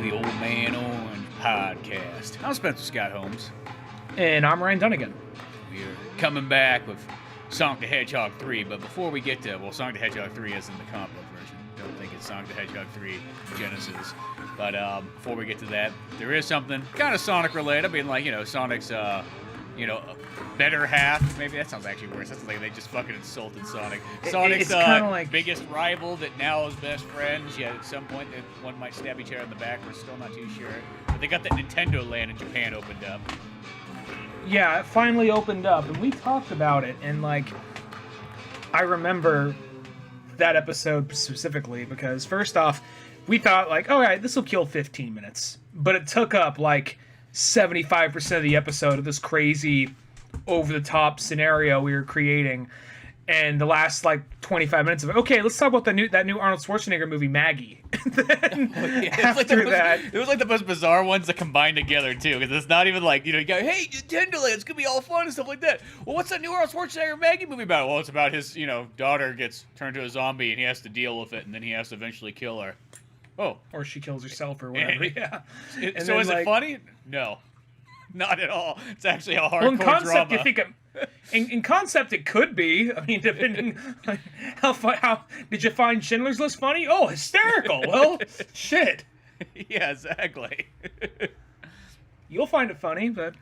to the OMO Podcast. I'm Spencer Scott Holmes. And I'm Ryan Dunnigan. We're coming back with Sonic the Hedgehog 3, but before we get to, well, Sonic the Hedgehog 3 isn't the comic book version. Don't think it's Sonic the Hedgehog 3 Genesis. But before we get to that, there is something kind of Sonic related. I mean, like, Sonic's, better half. Maybe that sounds actually worse. That's like they just fucking insulted Sonic. Sonic's biggest rival that now is best friends. Yeah, at some point one might stab each other in the back. We're still not too sure. But they got that Nintendo Land in Japan opened up. Yeah, it finally opened up, and we talked about it, and I remember that episode specifically because first off, we thought all right, this will kill 15 minutes, but it took up 75% of the episode of this crazy over-the-top scenario we were creating, and the last 25 minutes of it. Okay, let's talk about that new Arnold Schwarzenegger movie, Maggie. After that, it was the most bizarre ones that combined together too, because it's not even you go, hey, Nintendo Land, it's gonna be all fun and stuff like that. Well, what's that new Arnold Schwarzenegger Maggie movie about? Well, it's about his daughter gets turned to a zombie and he has to deal with it, and then he has to eventually kill her. Oh, or she kills herself or whatever. Yeah. So is it funny? No, not at all. It's actually a hardcore in concept, drama. You think in concept it could be. I mean, depending how did you find Schindler's List funny? Oh, hysterical. Well, shit. Yeah, exactly. You'll find it funny, but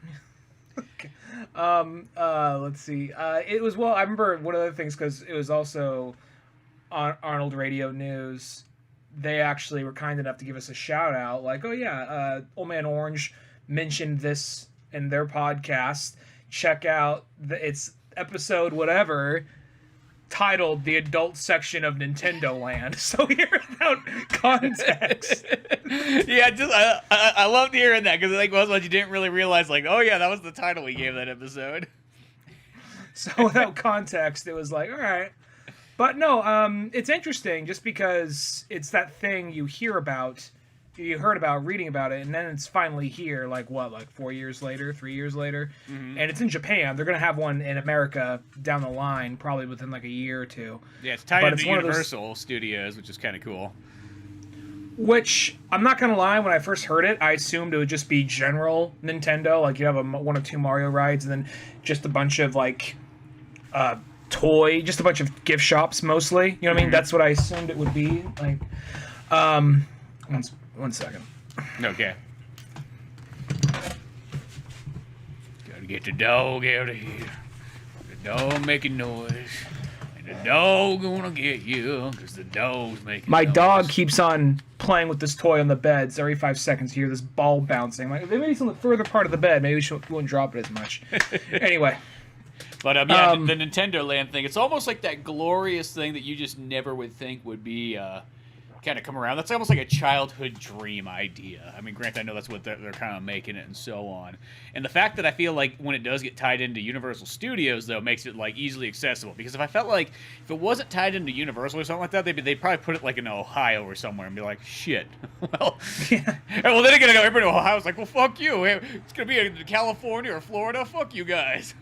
let's see. It was I remember one of the things because it was also on Arnold Radio News. They actually were kind enough to give us a shout out, Old Man Orange mentioned this in their podcast. Check out it's episode whatever titled "The Adult Section of Nintendo Land." So here, without context, yeah, I loved hearing that because most of us you didn't really realize, oh yeah, that was the title we gave that episode. So without context, it was all right. But no, it's interesting just because it's that thing you heard about, reading about it, and then it's finally here, 4 years later, 3 years later, and it's in Japan. They're going to have one in America down the line, probably within a year or two. Yeah, it's tied into Universal Studios, which is kind of cool. Which, I'm not going to lie, when I first heard it, I assumed it would just be general Nintendo, you have one or two Mario rides, and then just a bunch of, just a bunch of gift shops mostly. You know what I mean? That's what I assumed it would be. One second. Okay. Gotta get the dog out of here. The dog making noise. And the dog gonna get you, because the dog's making My noise. dog keeps on playing with this toy on the bed. So every 5 seconds you hear this ball bouncing. Maybe it's on the further part of the bed. Maybe we won't drop it as much. Anyway. But the Nintendo Land thing, it's almost like that glorious thing that you just never would think would be kind of come around. That's almost like a childhood dream idea. I mean, granted, I know that's what they're kind of making it and so on. And the fact that I feel like when it does get tied into Universal Studios, though, makes it easily accessible. Because if I felt like if it wasn't tied into Universal or something like that, they'd probably put it in Ohio or somewhere and be like, shit. Well, yeah. Well, then again, everybody in Ohio's like, well, fuck you. It's going to be in California or Florida. Fuck you guys.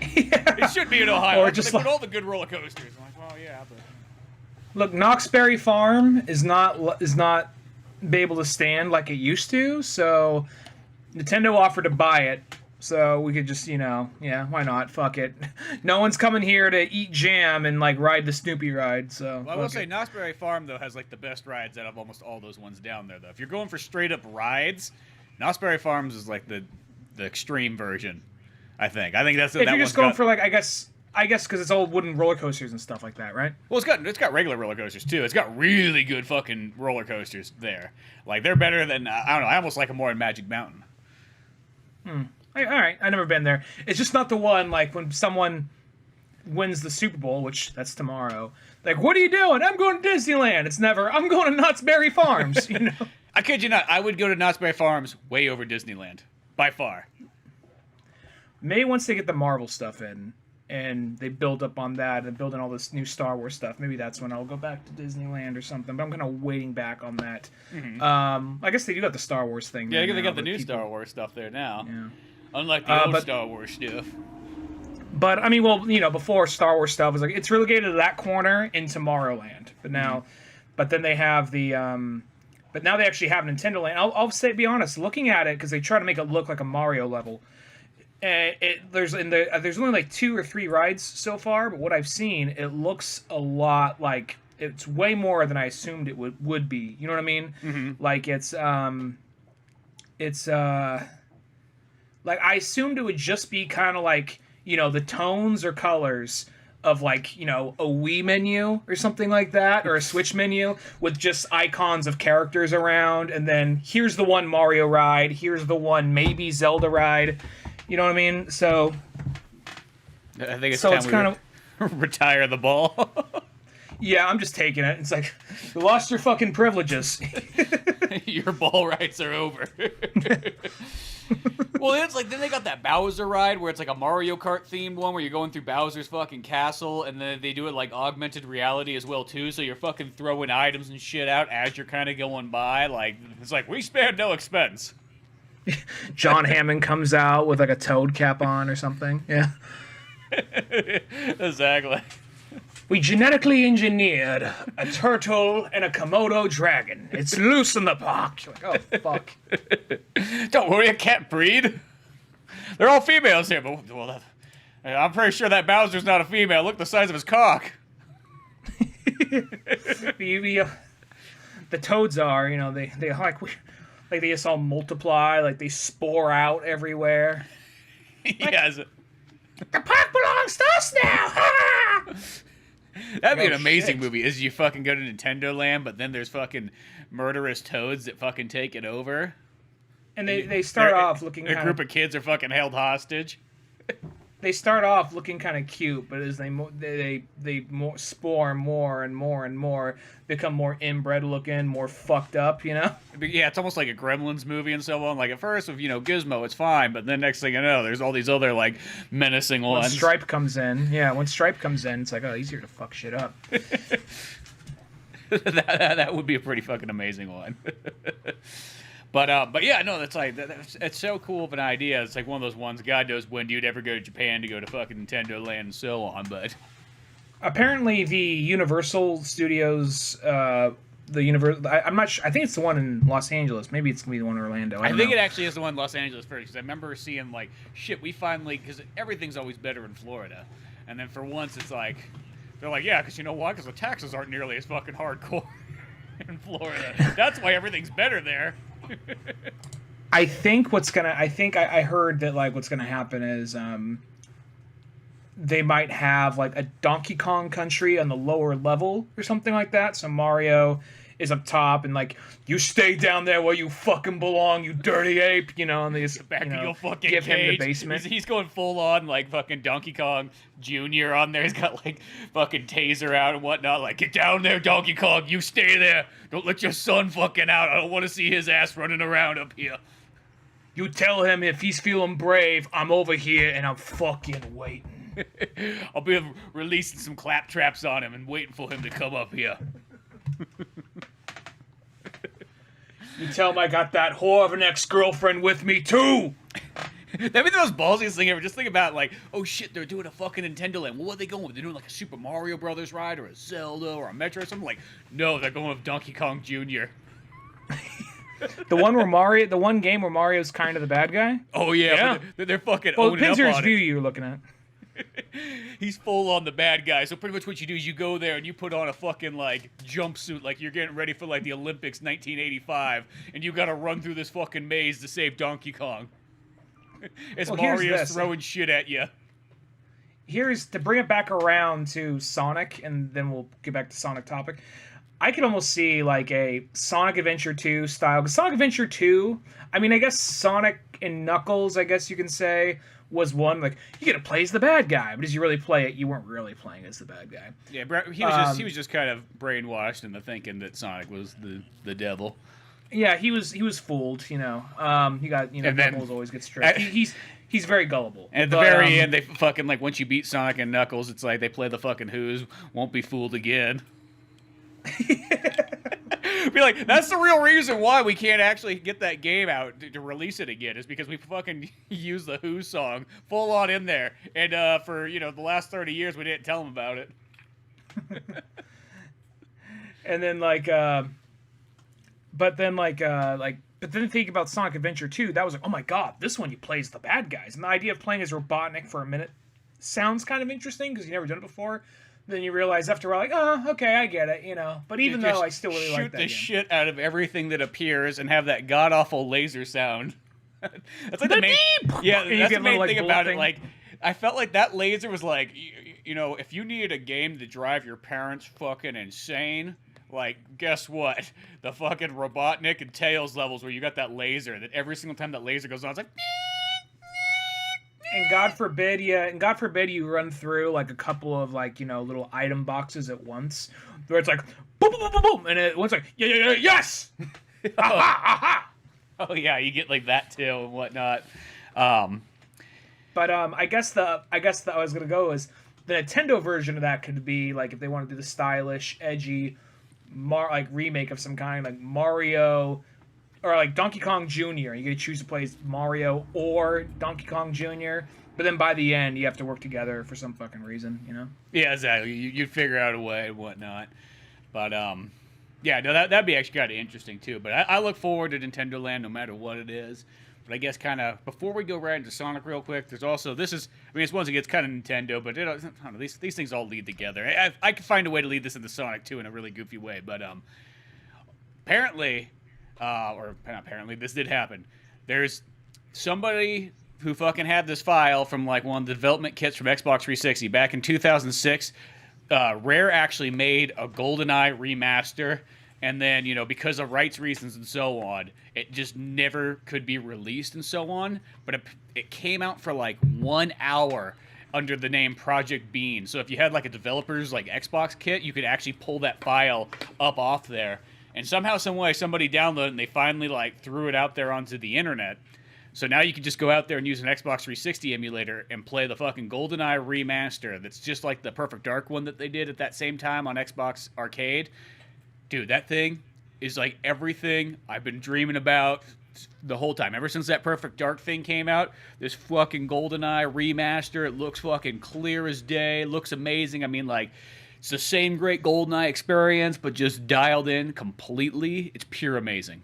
Yeah. It should be in Ohio. Or just they put all the good roller coasters. I'm like, well, yeah, but... Look, Knoxberry Farm is not be able to stand like it used to, so Nintendo offered to buy it, so we could just, why not? Fuck it. No one's coming here to eat jam and ride the Snoopy ride, so. Well, I will say Knoxberry Farm though has the best rides out of almost all those ones down there though. If you're going for straight up rides, Knoxberry Farms is the extreme version. I think that's if you're just going for I guess because it's old wooden roller coasters and stuff like that, right? Well, it's got regular roller coasters too. It's got really good fucking roller coasters there. They're better than I don't know. I almost like them more in Magic Mountain. All right, I've never been there. It's just not the one when someone wins the Super Bowl, which that's tomorrow. What are you doing? I'm going to Disneyland. It's never. I'm going to Knott's Berry Farms. I kid you not. I would go to Knott's Berry Farms way over Disneyland by far. Maybe once they get the Marvel stuff in and they build up on that and building all this new Star Wars stuff, maybe that's when I'll go back to Disneyland or something. But I'm kind of waiting back on that. I guess they do got the Star Wars thing. Yeah, they got the new Star Wars stuff there now. Yeah. Unlike the old Star Wars stuff. But I mean, before Star Wars stuff was it's relegated to that corner in Tomorrowland. But now, but then they have the But now they actually have Nintendo Land. I'll be honest, looking at it, because they try to make it look like a Mario level. There's only like 2 or 3 rides so far, but what I've seen, it looks a lot like it's way more than I assumed it would be. You know what I mean? Mm-hmm. Like it's like I assumed it would just be kind of like, you know, the tones or colors of like, you know, a Wii menu or something like that, or a Switch menu with just icons of characters around, and then here's the one Mario ride, here's the one maybe Zelda ride. You know what I mean? So I think it's time we retire the ball. Yeah, I'm just taking it. It's like, you lost your fucking privileges. Your ball rights are over. Well, it's like, then they got that Bowser ride where it's like a Mario Kart themed one where you're going through Bowser's fucking castle, and then they do it like augmented reality as well too, so you're fucking throwing items and shit out as you're kind of going by. Like, it's like, we spared no expense. John Hammond comes out with like a toad cap on or something. Yeah. Exactly. We genetically engineered a turtle and a Komodo dragon. It's loose in the park. You're like, oh, fuck. Don't worry, I can't breed. They're all females here, but well, I'm pretty sure that Bowser's not a female. Look the size of his cock. The toads are, you know, they like they just all multiply, like they spore out everywhere. Yes. The park belongs to us now. That'd be an amazing movie. Is you fucking go to Nintendo Land, but then there's fucking murderous toads that fucking take it over. And they start off looking a group of kids are fucking held hostage. They start off looking kind of cute, but as they spore more and more and more, become more inbred looking, more fucked up, you know? Yeah, it's almost like a Gremlins movie and so on. Like, at first, with, you know, Gizmo, it's fine, but then next thing you know, there's all these other, like, menacing ones. When Stripe comes in, it's like, oh, easier to fuck shit up. that would be a pretty fucking amazing one. But yeah, no, that's like, it's so cool of an idea. It's like one of those ones, God knows when you'd ever go to Japan to go to fucking Nintendo Land and so on, but... Apparently the Universal Studios, I'm not sure, I think it's the one in Los Angeles. Maybe it's going to be the one in Orlando. I think it actually is the one in Los Angeles first, because I remember seeing, like, shit, we finally, because everything's always better in Florida. And then for once, it's like, they're like, yeah, because you know why? Because the taxes aren't nearly as fucking hardcore in Florida. That's why everything's better there. I heard that like what's gonna happen is they might have like a Donkey Kong Country on the lower level or something like that. So Mario is up top and like, you stay down there where you fucking belong, you dirty ape, you know, and they just back to your fucking give cage. him the basement. He's going full on like fucking Donkey Kong Jr. on there. He's got like fucking taser out and whatnot. Like, get down there, Donkey Kong. You stay there. Don't let your son fucking out. I don't want to see his ass running around up here. You tell him if he's feeling brave, I'm over here and I'm fucking waiting. I'll be releasing some claptraps on him and waiting for him to come up here. You tell him I got that whore of an ex-girlfriend with me, too! That'd be the most ballsiest thing ever. Just think about, like, oh shit, they're doing a fucking Nintendo Land. Well, what are they going with? They're doing, like, a Super Mario Brothers ride or a Zelda or a Metro or something? Like, no, they're going with Donkey Kong Jr. The one game where Mario's kind of the bad guy? Oh, yeah. They're fucking well, owning up on it. Pinzer's View you're looking at. He's full on the bad guy. So pretty much what you do is you go there and you put on a fucking like jumpsuit, like you're getting ready for like the Olympics 1985, and you gotta run through this fucking maze to save Donkey Kong. As Mario's throwing shit at you. Here's to bring it back around to Sonic, and then we'll get back to Sonic topic. I could almost see like a Sonic Adventure 2 style. Because Sonic Adventure 2, I mean, I guess Sonic and Knuckles, I guess you can say, was one, like, you get to play as the bad guy, but as you really play it, you weren't really playing as the bad guy. Yeah, he was just kind of brainwashed into thinking that Sonic was the devil. Yeah, he was fooled, you know. He got, you know, Knuckles always gets tricked. He's very gullible. And at the very end, they fucking, like, once you beat Sonic and Knuckles, it's like they play the fucking Who's, won't be fooled again. Be like, that's the real reason why we can't actually get that game out to release it again, is because we fucking use the Who song full on in there, and for, you know, the last 30 years we didn't tell them about it. And then like But then but then think about Sonic Adventure 2. That was like, oh my god, this one you play as the bad guys, and the idea of playing as Robotnik for a minute sounds kind of interesting because you never done it before. Then you realize after a while, like, oh, okay, I get it, But even though I still really like that game. Shoot the shit out of everything that appears and have that god awful laser sound. That's like the main. Yeah, that's the main thing about it. Like, I felt like that laser was like, if you needed a game to drive your parents fucking insane. Like, guess what? The fucking Robotnik and Tails levels where you got that laser that every single time that laser goes on, it's like. And God forbid you run through like a couple of little item boxes at once, where it's like boom, boom, boom, boom, boom, and one's like yes, aha, aha. Oh yeah, you get like that too and whatnot. But I guess that I was gonna go is the Nintendo version of that could be like if they want to do the stylish, edgy. Remake of some kind, like Mario, or like Donkey Kong Jr. You get to choose to play as Mario or Donkey Kong Jr. But then by the end, you have to work together for some fucking reason, Yeah, exactly. You'd figure out a way and whatnot. But yeah, no, that'd be actually kind of interesting too. But I look forward to Nintendo Land no matter what it is. But I guess kind of before we go right into Sonic real quick, there's also it's once again it's kind of Nintendo, but I don't know, these things all lead together. I could find a way to lead this into Sonic too in a really goofy way, but apparently, or not apparently, this did happen. There's somebody who fucking had this file from like one of the development kits from Xbox 360 back in 2006. Rare actually made a GoldenEye remaster. And then, because of rights reasons and so on, it just never could be released and so on. But it came out for like 1 hour under the name Project Bean. So if you had like a developer's like Xbox kit, you could actually pull that file up off there. And somehow, some way, somebody downloaded it and they finally like threw it out there onto the internet. So now you can just go out there and use an Xbox 360 emulator and play the fucking GoldenEye remaster. That's just like the Perfect Dark one that they did at that same time on Xbox Arcade. Dude, that thing is like everything I've been dreaming about the whole time. Ever since that Perfect Dark thing came out, this fucking GoldenEye remaster, it looks fucking clear as day, looks amazing. I mean, like, it's the same great GoldenEye experience, but just dialed in completely. It's pure amazing.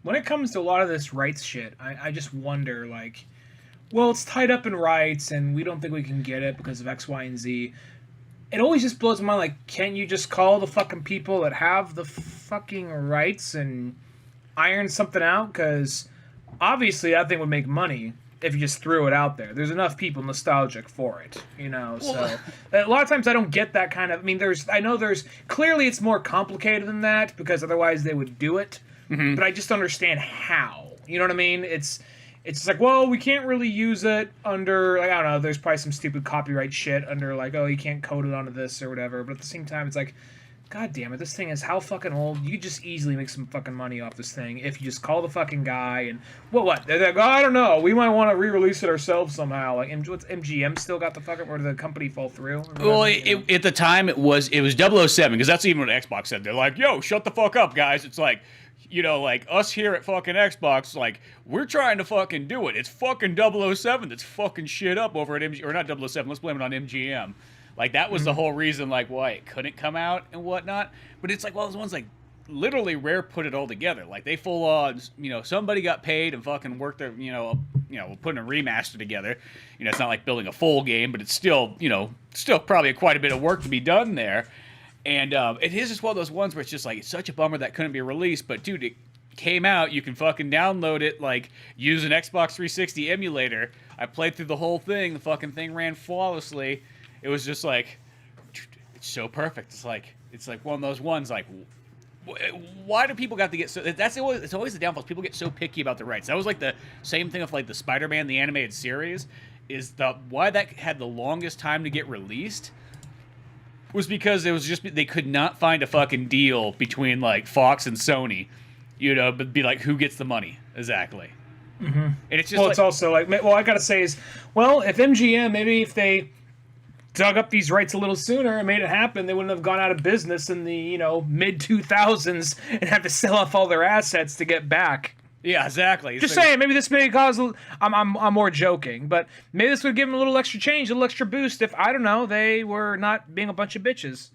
When it comes to a lot of this rights shit, I just wonder, like, well, it's tied up in rights, and we don't think we can get it because of X, Y, and Z. It always just blows my mind, like, can't you just call the fucking people that have the fucking rights and iron something out? Because obviously that thing would make money if you just threw it out there. There's enough people nostalgic for it, so a lot of times I don't get that kind of, I mean, I know clearly it's more complicated than that because otherwise they would do it, but I just don't understand how, you know what I mean? It's like, well, we can't really use it under, like, I don't know, there's probably some stupid copyright shit under, like, oh, you can't code it onto this or whatever. But at the same time, it's like, god damn it, this thing is how fucking old. You could just easily make some fucking money off this thing if you just call the fucking guy and, what? They're like, oh, I don't know, we might want to re-release it ourselves somehow. Like, what's MGM still got the fucking, or did the company fall through? Well, at the time, it was 007, because that's even what Xbox said. They're like, yo, shut the fuck up, guys. It's like, like, us here at fucking Xbox, like, we're trying to fucking do it. It's fucking 007 that's fucking shit up over at MGM, or not 007, let's blame it on MGM. Like, that was the whole reason, like, why it couldn't come out and whatnot. But it's like, well, those ones, like, literally Rare put it all together. Like, they full on, somebody got paid and fucking worked their, putting a remaster together. It's not like building a full game, but it's still, still probably quite a bit of work to be done there. And it is just one of those ones where it's just like, it's such a bummer that couldn't be released, but dude, it came out, you can fucking download it, like, use an Xbox 360 emulator. I played through the whole thing, the fucking thing ran flawlessly. It was just like, it's so perfect. It's like one of those ones, like, why do people got to get so, it's always the downfall, people get so picky about the rights. That was like the same thing with like the Spider-Man, the animated series, is why that had the longest time to get released was because it was just, they could not find a fucking deal between like Fox and Sony, but be like, who gets the money exactly? Mm-hmm. And it's just, well, it's also like, well, I gotta say is, well, if MGM, maybe if they dug up these rights a little sooner and made it happen, they wouldn't have gone out of business in the mid 2000s and have to sell off all their assets to get back. Yeah, exactly. Just saying, maybe this may cause. I'm more joking, but maybe this would give them a little extra change, a little extra boost if, I don't know, they were not being a bunch of bitches.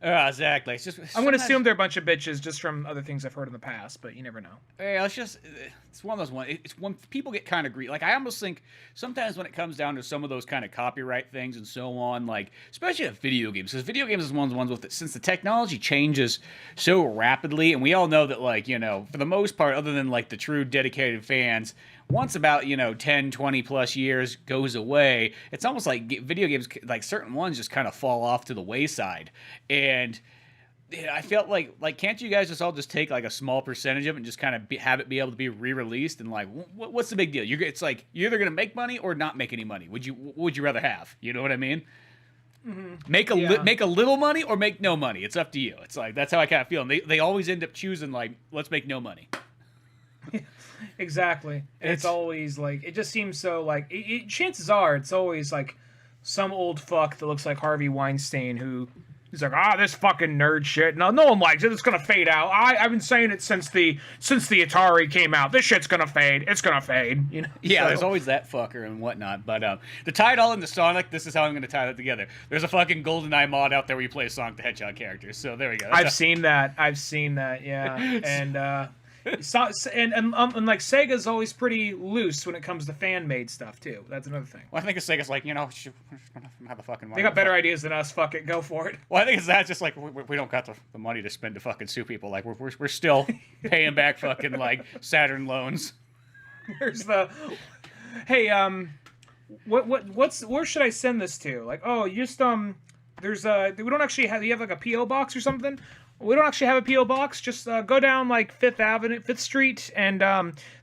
Exactly. It's just I'm going to assume they're a bunch of bitches just from other things I've heard in the past, but you never know. Yeah, it's one of those ones. It's when people get kind of greedy. Like, I almost think sometimes when it comes down to some of those kind of copyright things and so on, like, especially at video games, because video games is one of the ones with it, since the technology changes so rapidly, and we all know that, like, you know, for the most part, other than, like, the true dedicated fans, once about, 10, 20 plus years goes away, it's almost like video games, like certain ones just kind of fall off to the wayside. And I felt like, can't you guys just all just take like a small percentage of it and just kind of have it be able to be re-released? And like, what's the big deal? It's like, you're either going to make money or not make any money. What would you rather have? You know what I mean? Mm-hmm. Make a little money or make no money. It's up to you. It's like, that's how I kind of feel. And they always end up choosing like, let's make no money. Exactly. And it's always like, it just seems so like, chances are it's always like some old fuck that looks like Harvey Weinstein who he's like, this fucking nerd shit. No one likes it. It's gonna fade out. I've been saying it since the Atari came out. This shit's gonna fade. It's gonna fade. You know? Yeah, so. There's always that fucker and whatnot. But to tie it all into Sonic, this is how I'm gonna tie that together. There's a fucking GoldenEye mod out there where you play Sonic the Hedgehog characters. So there we go. I've seen that. Yeah. And and like Sega's always pretty loose when it comes to fan-made stuff too. That's another thing. Well, I think Sega's like, we're just gonna have a fucking money. They got better ideas than us. Fuck it, go for it. Well, I think it's that. Just like we don't got the money to spend to fucking sue people. Like we're still paying back fucking like Saturn loans. Where's the? Hey, where should I send this to? Like, you just there's we don't actually have. Do you have like a PO box or something? We don't actually have a P.O. box. Just go down like 5th Street, and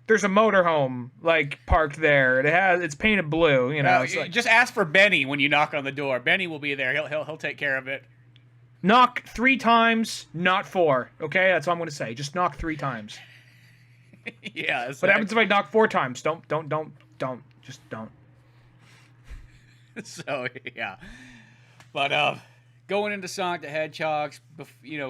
there's a motorhome like parked there. It's painted blue. You know, just ask for Benny when you knock on the door. Benny will be there. He'll take care of it. Knock 3 times, not 4. Okay, that's all I'm gonna say. Just knock 3 times. Yeah. What happens if I knock 4 times? Don't. Just don't. So yeah, but going into Sonic the Hedgehog,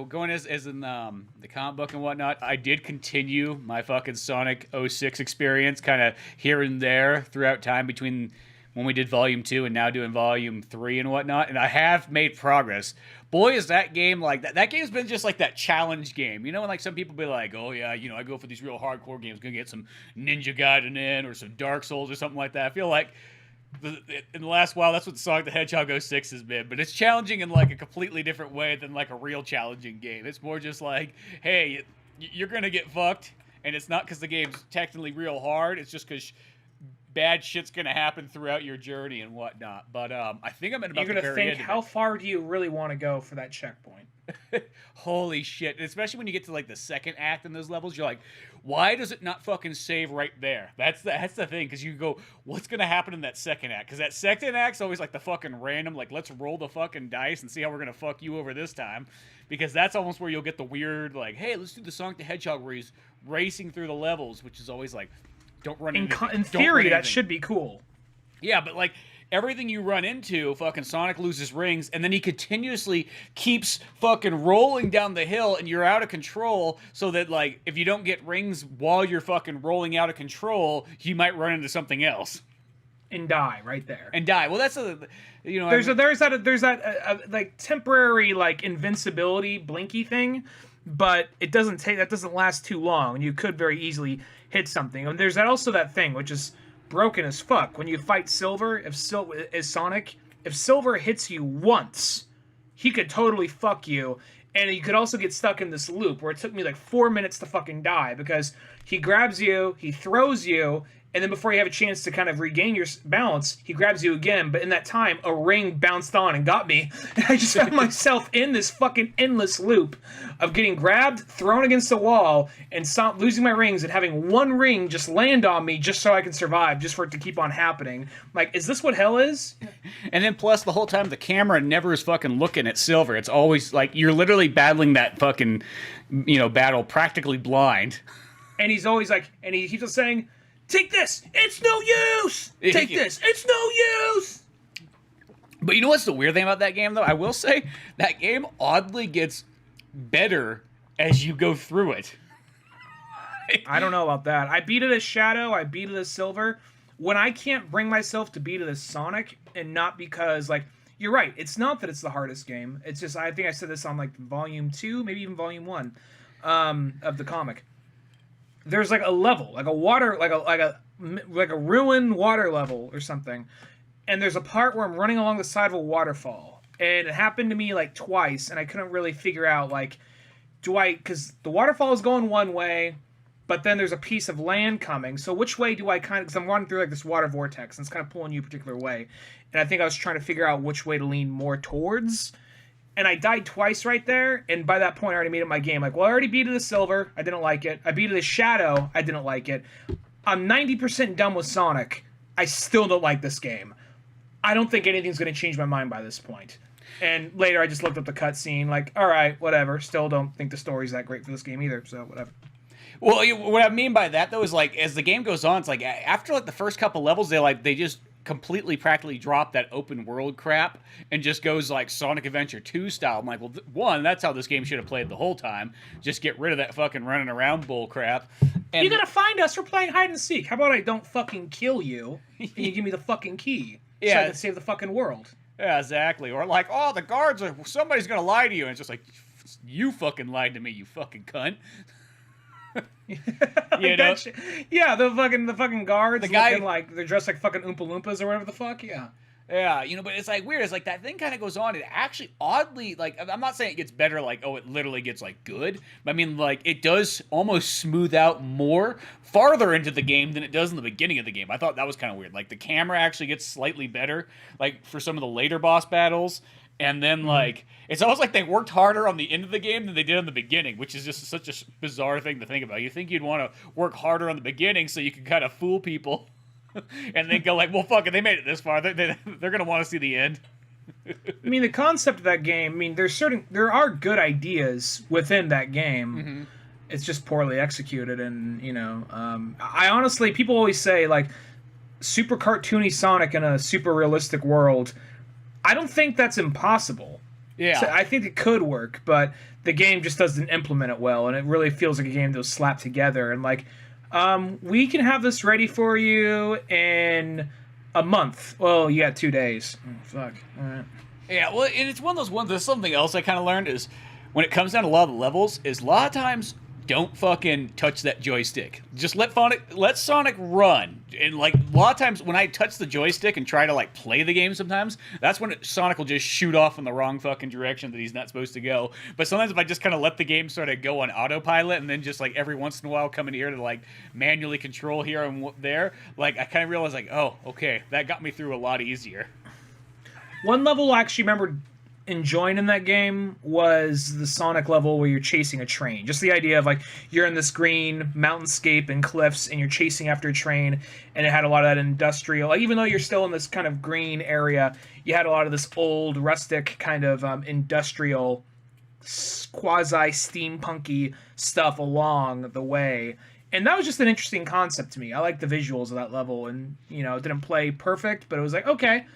going as in the comic book and whatnot, I did continue my fucking Sonic 06 experience kind of here and there throughout time between when we did Volume 2 and now doing Volume 3 and whatnot, and I have made progress. Boy, is that game like that. That game's been just like that challenge game. You know, when like some people be like, oh yeah, I go for these real hardcore games, gonna get some Ninja Gaiden in or some Dark Souls or something like that. I feel like in the last while, that's what Sonic the Hedgehog 06 has been, but it's challenging in like a completely different way than like a real challenging game. It's more just like, hey, you're gonna get fucked, and it's not because the game's technically real hard. It's just because bad shit's gonna happen throughout your journey and whatnot. But I think I'm about. You're gonna think, how far do you really want to go for that checkpoint? Holy shit! And especially when you get to like the second act in those levels, you're like, why does it not fucking save right there? That's the thing, because you go, what's gonna happen in that second act? Because that second act's always like the fucking random, like, let's roll the fucking dice and see how we're gonna fuck you over this time. Because that's almost where you'll get the weird, like, hey, let's do the Sonic the Hedgehog where he's racing through the levels, which is always like, don't run into anything. In theory, that should be cool. Yeah, but like, everything you run into, fucking Sonic loses rings, and then he continuously keeps fucking rolling down the hill, and you're out of control, so that, like, if you don't get rings while you're fucking rolling out of control, you might run into something else. And die right there. And die. Well, that's there's that like temporary like invincibility blinky thing, but that doesn't last too long, and you could very easily hit something. And there's also that thing which is broken as fuck. When you fight Silver, if Silver hits you once, he could totally fuck you, and you could also get stuck in this loop where it took me like 4 minutes to fucking die, because he grabs you, he throws you, and then before you have a chance to kind of regain your balance, he grabs you again, but in that time, a ring bounced on and got me, and I just found myself in this fucking endless loop of getting grabbed, thrown against the wall, and losing my rings, and having one ring just land on me just so I can survive, just for it to keep on happening. Like, is this what hell is? And then plus, the whole time, the camera never is fucking looking at Silver. It's always, like, you're literally battling that fucking, battle practically blind. And he's always like, and he keeps on saying, take this! It's no use! Take this! It's no use! But you know what's the weird thing about that game, though? I will say, that game oddly gets better as you go through it. I don't know about that. I beat it as Shadow, I beat it as Silver. When I can't bring myself to beat it as Sonic, and not because, like, you're right. It's not that it's the hardest game. It's just I think I said this on like volume 2, maybe even volume 1 of the comic. There's like a level, like a water, like a ruined water level or something, and there's a part where I'm running along the side of a waterfall, and it happened to me like twice, and I couldn't really figure out like, because the waterfall is going one way, but then there's a piece of land coming, so which way do I because I'm running through like this water vortex, and it's kind of pulling you a particular way, and I think I was trying to figure out which way to lean more towards. And I died twice right there, and by that point I already made up my game. Like, well, I already beat it as Silver, I didn't like it. I beat it as Shadow, I didn't like it. I'm 90% done with Sonic. I still don't like this game. I don't think anything's going to change my mind by this point. And later I just looked up the cutscene, like, alright, whatever. Still don't think the story's that great for this game either, so whatever. Well, what I mean by that, though, is, like, as the game goes on, it's like, after, like, the first couple levels, they just completely practically drop that open world crap and just goes like Sonic Adventure 2 style. I'm like, well, one, that's how this game should have played the whole time. Just get rid of that fucking running around bull crap. And you gotta find us. We're playing hide and seek. How about I don't fucking kill you and you give me the fucking key so I can save the fucking world? Yeah, exactly. Or like, oh, the guards are, somebody's gonna lie to you, and it's just like, you fucking lied to me, you fucking cunt. You know? Yeah, the fucking guards, the guy, like they're dressed like fucking Oompa Loompas or whatever the fuck. Yeah, you know, but it's like weird. It's like that thing kind of goes on. It actually oddly, like, I'm not saying it gets better, like, oh, it literally gets like good. But I mean, like, it does almost smooth out more farther into the game than it does in the beginning of the game. I thought that was kind of weird. Like, the camera actually gets slightly better, like for some of the later boss battles. And then, like, it's almost like they worked harder on the end of the game than they did on the beginning, which is just such a bizarre thing to think about. You think you'd want to work harder on the beginning so you can kind of fool people and then go like, well, fuck it, they made it this far. They're going to want to see the end. I mean, the concept of that game, I mean, there are good ideas within that game. Mm-hmm. It's just poorly executed. And, you know, I honestly, people always say, like, super cartoony Sonic in a super realistic world. I don't think that's impossible. Yeah. So I think it could work, but the game just doesn't implement it well, and it really feels like a game that was slapped together. And like, we can have this ready for you in a month. Well, you got 2 days. Oh, fuck. All right. Yeah, well, and it's one of those ones, there's something else I kind of learned is when it comes down to a lot of the levels, is a lot of times don't fucking touch that joystick. Just let Sonic run. And like a lot of times when I touch the joystick and try to like play the game sometimes, that's when Sonic will just shoot off in the wrong fucking direction that he's not supposed to go. But sometimes if I just kind of let the game sort of go on autopilot and then just like every once in a while come in here to like manually control here and there, like I kind of realize like, oh, okay, that got me through a lot easier. One level I actually remember enjoying in that game was the Sonic level where you're chasing a train. Just the idea of like you're in this green mountainscape and cliffs and you're chasing after a train, and it had a lot of that industrial, like, even though you're still in this kind of green area, you had a lot of this old rustic kind of industrial quasi steampunky stuff along the way. And that was just an interesting concept to me. I like the visuals of that level, and you know, it didn't play perfect, but it was like, okay,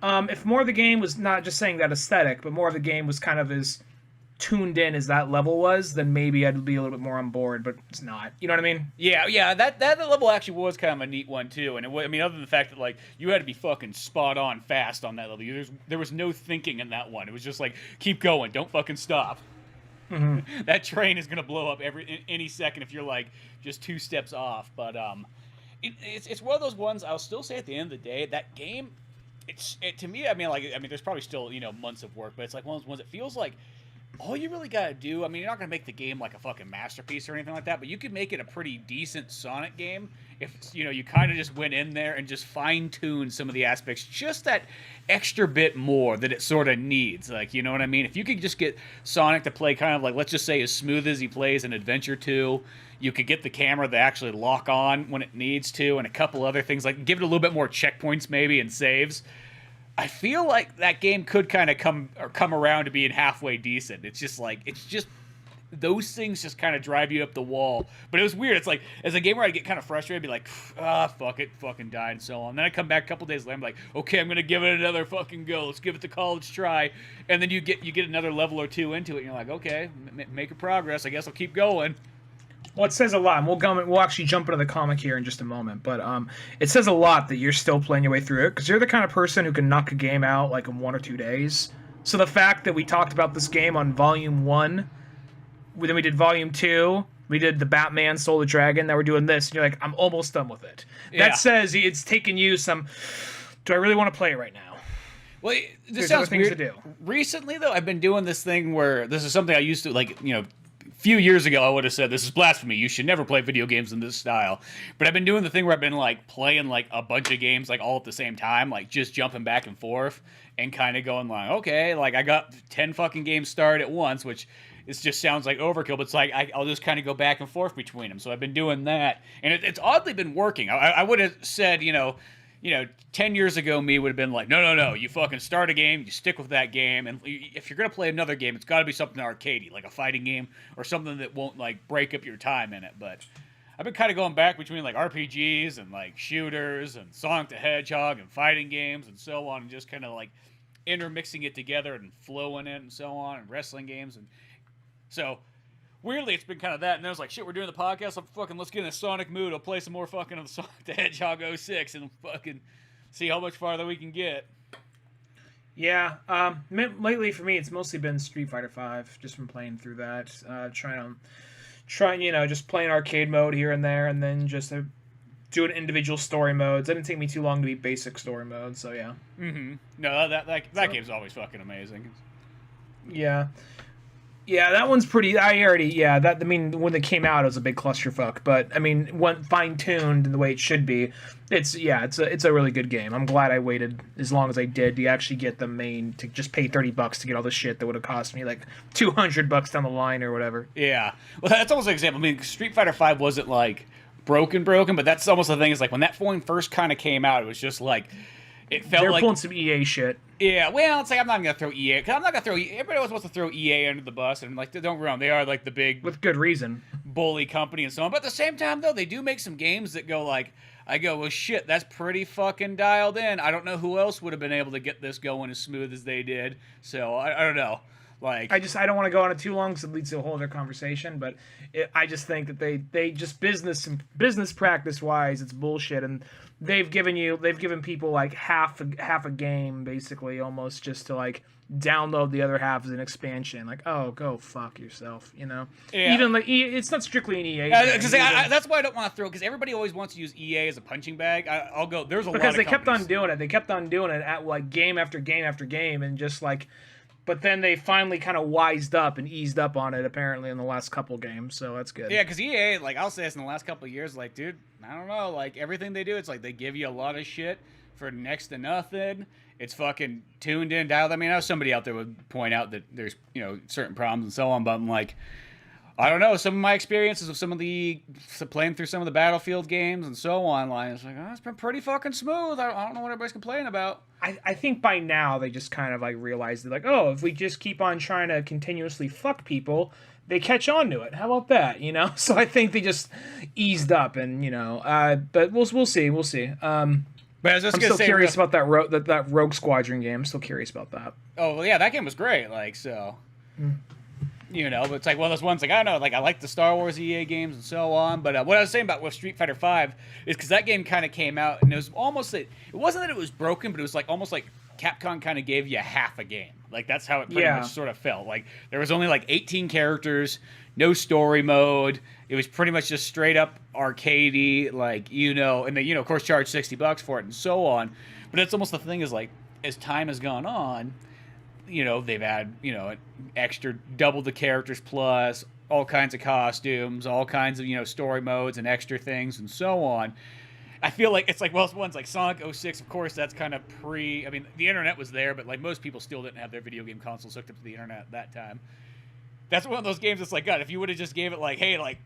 if more of the game was not just saying that aesthetic, but more of the game was kind of as tuned in as that level was, then maybe I'd be a little bit more on board, but it's not. You know what I mean? Yeah, that level actually was kind of a neat one, too. And I mean, other than the fact that, like, you had to be fucking spot on fast on that level. There was no thinking in that one. It was just like, keep going, don't fucking stop. Mm-hmm. That train is going to blow up any second if you're, like, just 2 steps off. But it's one of those ones, I'll still say at the end of the day, that game, to me, I mean, there's probably still, you know, months of work, but it's like one of those ones that feels like all you really gotta do, I mean, you're not gonna make the game like a fucking masterpiece or anything like that, but you could make it a pretty decent Sonic game if, you know, you kind of just went in there and just fine-tuned some of the aspects just that extra bit more that it sort of needs. Like, you know what I mean? If you could just get Sonic to play kind of like, let's just say, as smooth as he plays in Adventure 2, you could get the camera to actually lock on when it needs to, and a couple other things, like give it a little bit more checkpoints maybe and saves. I feel like that game could kind of come around to being halfway decent. It's just those things just kind of drive you up the wall. But it was weird. It's like, as a gamer, I'd get kind of frustrated, I'd be like, fuck it, fucking die, and so on. And then I come back a couple days later, I'm like, okay, I'm gonna give it another fucking go. Let's give it the college try. And then you get another level or two into it, and you're like, okay, making progress. I guess I'll keep going. Well, it says a lot, and we'll actually jump into the comic here in just a moment. But it says a lot that you're still playing your way through it, because you're the kind of person who can knock a game out like in 1 or 2 days. So the fact that we talked about this game on Volume 1, then we did Volume 2, we did the Batman Soul of the Dragon, now we're doing this, and you're like, I'm almost done with it. Yeah. That says it's taken you some, do I really want to play it right now? Well, this sounds weird. To do. Recently, though, I've been doing this thing where this is something I used to, like, a few years ago, I would have said, this is blasphemy. You should never play video games in this style. But I've been doing the thing where I've been, like, playing, like, a bunch of games, like, all at the same time, like, just jumping back and forth and kind of going, like, okay, like, I got 10 fucking games started at once, which it just sounds like overkill, but it's like, I'll just kind of go back and forth between them. So I've been doing that, and it's oddly been working. I would have said, 10 years ago, me would have been like, no, you fucking start a game, you stick with that game, and if you're going to play another game, it's got to be something arcadey, like a fighting game, or something that won't, like, break up your time in it, but I've been kind of going back between, like, RPGs and, like, shooters and Sonic the Hedgehog and fighting games and so on, and just kind of, like, intermixing it together and flowing it and so on, and wrestling games, and so weirdly, it's been kind of that, and I was like, shit, we're doing the podcast, let's get in a Sonic mood, I'll play some more fucking of the Sonic the Hedgehog 06 and fucking see how much farther we can get. Yeah, lately for me, it's mostly been Street Fighter V, just from playing through that, trying, just playing arcade mode here and there, and then just doing individual story modes. It didn't take me too long to beat basic story mode, so yeah. Mm-hmm. No, that game's always fucking amazing. Yeah. Yeah, that one's pretty. When it came out, it was a big clusterfuck. But I mean, when fine-tuned in the way it should be, it's a really good game. I'm glad I waited as long as I did to actually get the main, to just pay $30 to get all the shit that would have cost me like $200 down the line or whatever. Yeah, well, that's almost an example. I mean, Street Fighter V wasn't like broken, but that's almost the thing. Is like when that phone first kind of came out, it was just like. It felt They're like pulling some EA shit. Yeah, well, it's like I'm not gonna throw EA because I'm not gonna throw. Everybody always wants to throw EA under the bus, and like, don't get me wrong, they are like the big with good reason bully company and so on. But at the same time, though, they do make some games that go like, I go, well, shit, that's pretty fucking dialed in. I don't know who else would have been able to get this going as smooth as they did. So I don't know. Like, I don't want to go on it too long because it leads to a whole other conversation. But I just think that they just business practice wise, it's bullshit, and they've given people like half a game basically almost just to like download the other half as an expansion. Like, oh, go fuck yourself, Yeah. Even like it's not strictly an EA. That's why I don't want to throw, because everybody always wants to use EA as a punching bag. I'll go. There's a lot of because they companies. kept on doing it at like game after game after game, and just like. But then they finally kind of wised up and eased up on it, apparently, in the last couple games, so that's good. Yeah, because EA, like, I'll say this in the last couple of years, like, dude, I don't know, like, everything they do, it's like they give you a lot of shit for next to nothing. It's fucking tuned in, dialed. I mean, I know somebody out there would point out that there's, certain problems and so on, but I'm like, I don't know, some of my experiences of playing through some of the Battlefield games and so on, like, it's like, it's been pretty fucking smooth. I don't know what everybody's complaining about. I think by now they just kind of like realized that, like, oh, if we just keep on trying to continuously fuck people, they catch on to it. How about that, So I think they just eased up, and but we'll see. But I'm still curious about that Rogue Squadron game. I'm still curious about that. Oh well, yeah, that game was great. Like so. But it's like one of those ones, like, I don't know, like, I like the Star Wars EA games and so on, but what I was saying about with Street Fighter V is because that game kind of came out, and it was almost, it wasn't that it was broken, but it was like almost like Capcom kind of gave you half a game. Like, that's how it pretty much sort of felt. Like, there was only like 18 characters, no story mode. It was pretty much just straight up arcadey, like, and they, of course, charged $60 for it and so on. But it's almost the thing is, like, as time has gone on, they've had, extra double the characters plus all kinds of costumes, all kinds of, story modes and extra things and so on. I feel like it's like, well, one's like Sonic 06, of course, that's kind of I mean, the internet was there, but like most people still didn't have their video game consoles hooked up to the internet at that time. That's one of those games that's like, God, if you would have just gave it like, hey, like,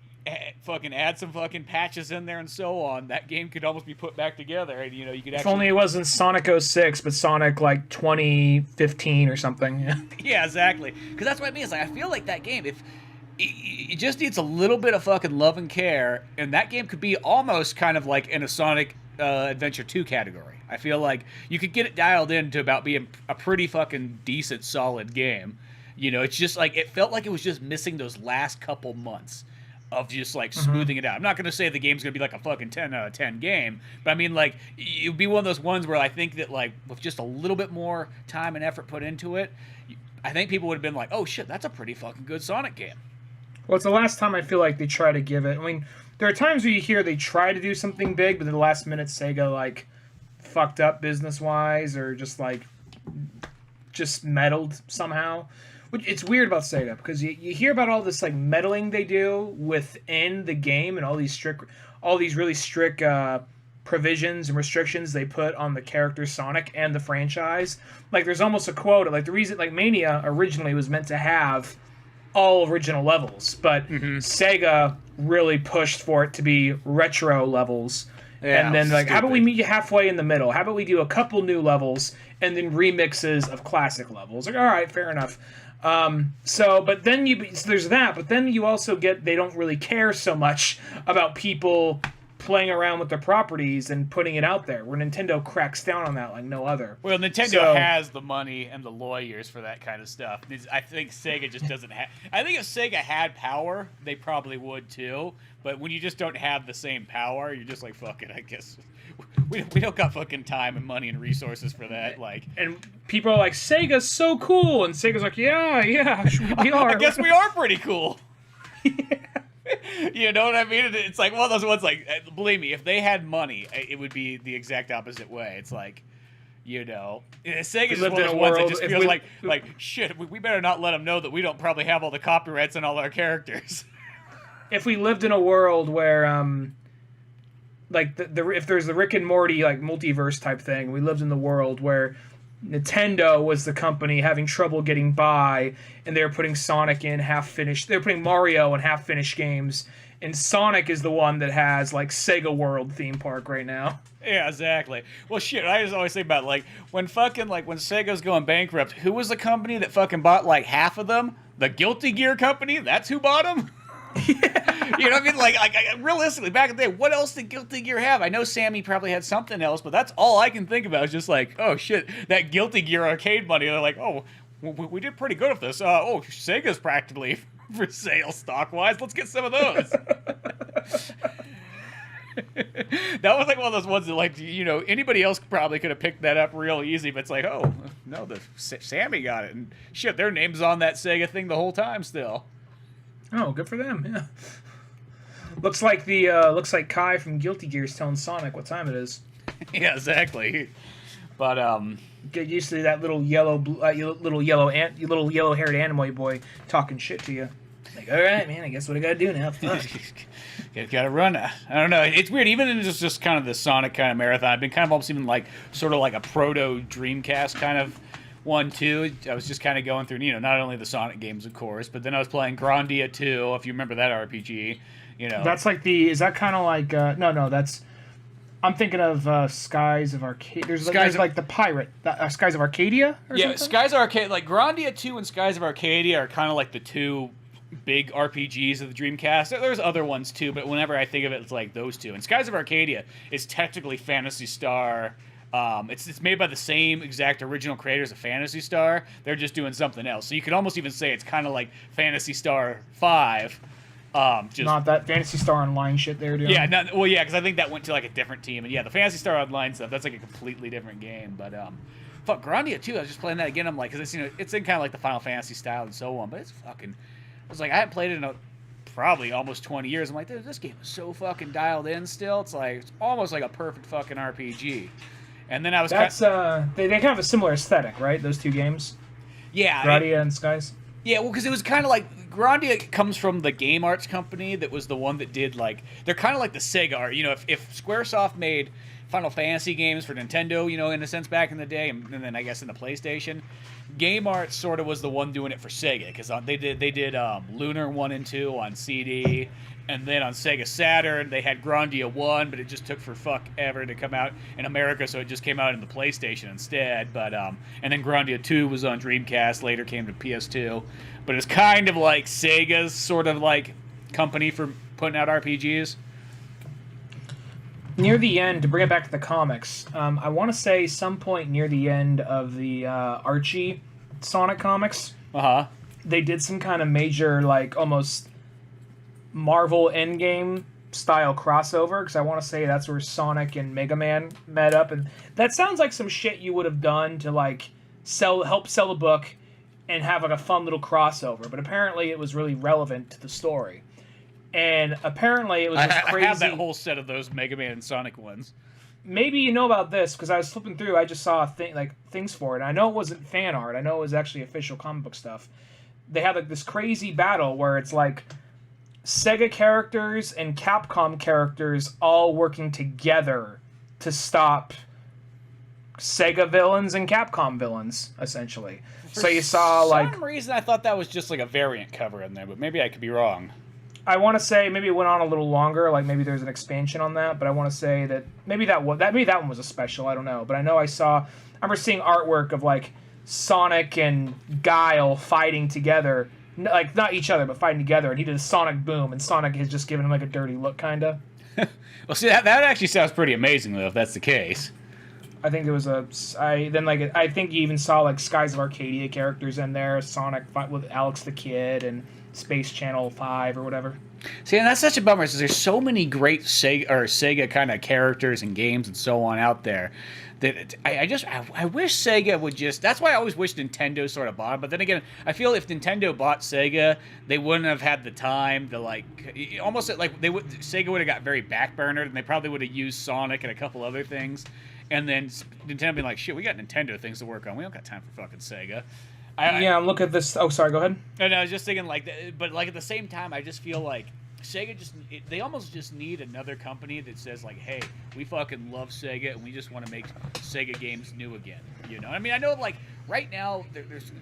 fucking add some fucking patches in there and so on, that game could almost be put back together, and you could actually. If only it wasn't Sonic 06, but Sonic like 2015 or something. Yeah, exactly. Because that's what I mean. Is like, I feel like that game, if it just needs a little bit of fucking love and care, and that game could be almost kind of like in a Sonic Adventure 2 category. I feel like you could get it dialed in to about being a pretty fucking decent, solid game. It's just like, it felt like it was just missing those last couple months of just like smoothing it out. I'm not going to say the game's going to be like a fucking 10 out of 10 game, but I mean, like, it would be one of those ones where I think that, like, with just a little bit more time and effort put into it, I think people would have been like, oh shit, that's a pretty fucking good Sonic game. Well, it's the last time I feel like they try to give it. I mean, there are times where you hear they try to do something big, but at the last minute Sega, like, fucked up business-wise or just meddled somehow. Which it's weird about Sega because you hear about all this like meddling they do within the game and all these really strict provisions and restrictions they put on the character Sonic and the franchise. Like there's almost a quota. Like the reason like Mania originally was meant to have all original levels, but Sega really pushed for it to be retro levels. Yeah, and then like, how about we meet you halfway in the middle? How about we do a couple new levels and then remixes of classic levels? Like, all right, fair enough. But then so there's that, but then you also get they don't really care so much about people playing around with their properties and putting it out there, where Nintendo cracks down on that like no other. Well, Nintendo has the money and the lawyers for that kind of stuff. I think Sega just doesn't have... I think if Sega had power, they probably would too, but when you just don't have the same power, you're just like, fuck it, I guess... We don't got fucking time and money and resources for that. Like, and people are like, Sega's so cool, and Sega's like, yeah, we are. I guess we are pretty cool. Yeah. You know what I mean? It's like one of those ones. Like, believe me, if they had money, it would be the exact opposite way. It's like, you know, Sega's one of those ones that just feels like shit. We better not let them know that we don't probably have all the copyrights on all our characters. If we lived in a world where like if there's the Rick and Morty like multiverse type thing, we lived in the world where Nintendo was the company having trouble getting by, and they were putting Sonic in half-finished. They were putting Mario in half-finished games, and Sonic is the one that has like Sega World theme park right now. Yeah, exactly. Well, shit, I just always think about like when Sega's going bankrupt, who was the company that fucking bought like half of them? The Guilty Gear company? That's who bought them? Yeah. You know what I mean? Like realistically, back in the day, what else did Guilty Gear have? I know Sammy probably had something else, but that's all I can think about is just like, oh shit, that Guilty Gear arcade money. They're like, oh, we did pretty good with this. Sega's practically for sale stock-wise. Let's get some of those. That was like one of those ones that, like, you know, anybody else probably could have picked that up real easy, but it's like, oh, no, Sammy got it. And shit, their name's on that Sega thing the whole time still. Oh, good for them, yeah. Looks like Kai from Guilty Gear is telling Sonic what time it is. Yeah, exactly. But get used to that little yellow-haired anime boy talking shit to you. Like, all right, man, I guess what I gotta do now. Gotta run. I don't know. It's weird. Even in just kind of the Sonic kind of marathon, I've been kind of almost even like sort of like a proto Dreamcast kind of one too. I was just kind of going through, you know, not only the Sonic games, of course, but then I was playing Grandia 2, if you remember that RPG. You know, that's like is that kind of like no, that's. I'm thinking of Skies of Arcadia. There's like the pirate, Skies of Arcadia. Yeah, Skies of Arcadia. Like Grandia 2 and Skies of Arcadia are kind of like the two big RPGs of the Dreamcast. There's other ones too, but whenever I think of it, it's like those two. And Skies of Arcadia is technically Phantasy Star. It's made by the same exact original creators of Phantasy Star. They're just doing something else. So you could almost even say it's kind of like Phantasy Star 5. Just not that Phantasy Star Online shit they're doing. Yeah, because I think that went to like a different team. And yeah, the Phantasy Star Online stuff, that's like a completely different game. But fuck, Grandia 2, I was just playing that again. I'm like, because it's, you know, it's in kind of like the Final Fantasy style and so on, but it's fucking. I was like, I haven't played it in probably almost 20 years. I'm like, dude, this game is so fucking dialed in still. It's like it's almost like a perfect fucking RPG. And then I was they kind of have a similar aesthetic, right? Those two games. Yeah, Grandia and Skies. Yeah, well, because it was kind of like Grandia comes from the Game Arts company that was the one that did like they're kind of like the Sega art. You know, if SquareSoft made Final Fantasy games for Nintendo, you know, in a sense back in the day, and then I guess in the PlayStation, Game Arts sort of was the one doing it for Sega because they did Lunar 1 and 2 on CD, and then on Sega Saturn they had Grandia 1, but it just took forever to come out in America, so it just came out in the PlayStation instead. But and then Grandia 2 was on Dreamcast, later came to PS2, but it's kind of like Sega's sort of like company for putting out RPGs. Near the end, to bring it back to the comics, I want to say some point near the end of the Archie Sonic comics, they did some kind of major, like, almost Marvel Endgame style crossover, because I want to say that's where Sonic and Mega Man met up, and that sounds like some shit you would have done to like help sell the book and have like a fun little crossover. But apparently it was really relevant to the story, and apparently it was just crazy. I have that whole set of those Mega Man and Sonic ones. Maybe you know about this, because I was flipping through, I just saw things for it. And I know it wasn't fan art. I know it was actually official comic book stuff. They had like this crazy battle where it's like Sega characters and Capcom characters all working together to stop Sega villains and Capcom villains, essentially. So you saw like... For some reason I thought that was just like a variant cover in there, but maybe I could be wrong. I want to say maybe it went on a little longer, like maybe there's an expansion on that, but I want to say that maybe that one was a special, I don't know. But I know I remember seeing artwork of like Sonic and Guile fighting together. Like, not each other, but fighting together, and he did a Sonic boom, and Sonic has just given him, like, a dirty look, kind of. Well, see, that actually sounds pretty amazing, though, if that's the case. I think there was I think you even saw, like, Skies of Arcadia characters in there, Sonic fight with Alex the Kid, and Space Channel 5, or whatever. See, and that's such a bummer, because there's so many great Sega kind of characters and games and so on out there, that I wish Sega would just... That's why I always wish Nintendo sort of bought them. But then again, I feel if Nintendo bought Sega, they wouldn't have had the time to, like... Almost like Sega would have got very backburnered, and they probably would have used Sonic and a couple other things. And then Nintendo be like, shit, we got Nintendo things to work on. We don't got time for fucking Sega. I'm looking at this... Oh, sorry, go ahead. And I was just thinking, like... But, like, at the same time, I just feel like... Sega they almost just need another company that says, like, hey, we fucking love Sega and we just want to make Sega games new again. You know? I mean, I know, like, right now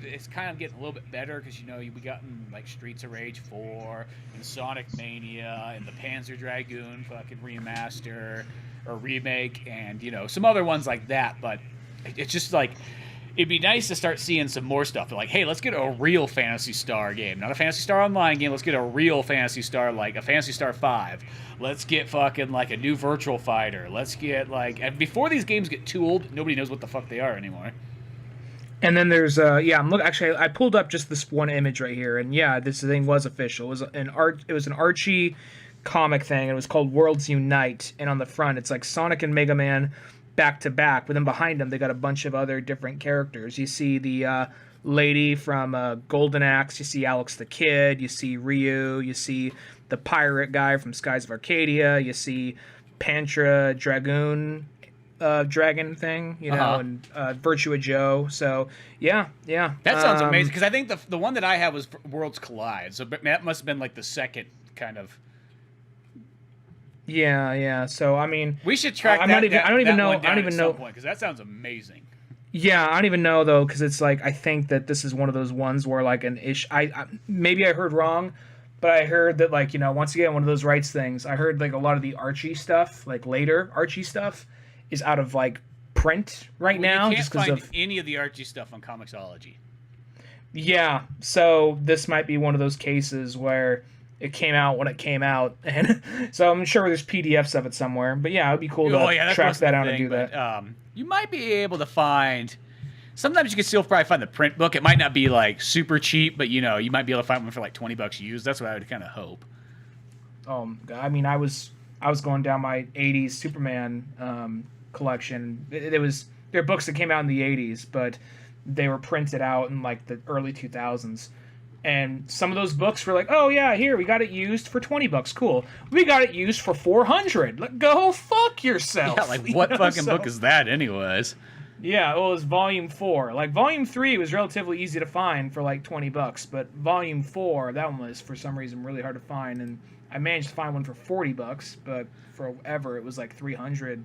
it's kind of getting a little bit better because, you know, we got like Streets of Rage 4 and Sonic Mania and the Panzer Dragoon fucking remaster or remake and, you know, some other ones like that. But it's just like... It'd be nice to start seeing some more stuff. Like, hey, let's get a real Phantasy Star game. Not a Phantasy Star Online game. Let's get a real Phantasy Star, like a Phantasy Star 5. Let's get fucking, like, a new Virtual Fighter. Let's get, like... And before these games get too old, nobody knows what the fuck they are anymore. And then there's, actually, I pulled up just this one image right here. And, yeah, this thing was official. It was an Archie comic thing. It was called Worlds Unite. And on the front, it's like Sonic and Mega Man... back to back, but then behind them they got a bunch of other different characters. You see the lady from Golden Axe, you see Alex the Kid, you see Ryu, you see the pirate guy from Skies of Arcadia, you see Pantra Dragoon dragon thing, you know, and Virtua Joe. So yeah. That sounds amazing, because I think the one that I have was Worlds Collide, so that must have been like the second kind of... Yeah. So I mean, we should track. I don't even know because that sounds amazing. Yeah, I don't even know though, because it's like I think that this is one of those ones where like maybe I heard wrong, but I heard that, like, you know, once again, one of those rights things. I heard like a lot of the Archie stuff, like later Archie stuff, is out of like print right now. You can't find any of the Archie stuff on Comixology. Yeah, so this might be one of those cases where it came out when it came out, and so I'm sure there's PDFs of it somewhere. But yeah, it would be cool to track that out and do that. You might be able to find... Sometimes you can still probably find the print book. It might not be like super cheap, but, you know, you might be able to find one for like $20 used. That's what I would kind of hope. I mean, I was going down my 80s Superman collection. There are books that came out in the 80s, but they were printed out in like the early 2000s. And some of those books were like, oh yeah, here, we got it used for $20. Cool. We got it used for $400. Like, go fuck yourself. Yeah, like what fucking book is that anyways? Yeah, well, it was Volume 4. Like, Volume 3 was relatively easy to find for like $20, but Volume 4, that one was for some reason really hard to find, and I managed to find one for $40, but forever it was like $300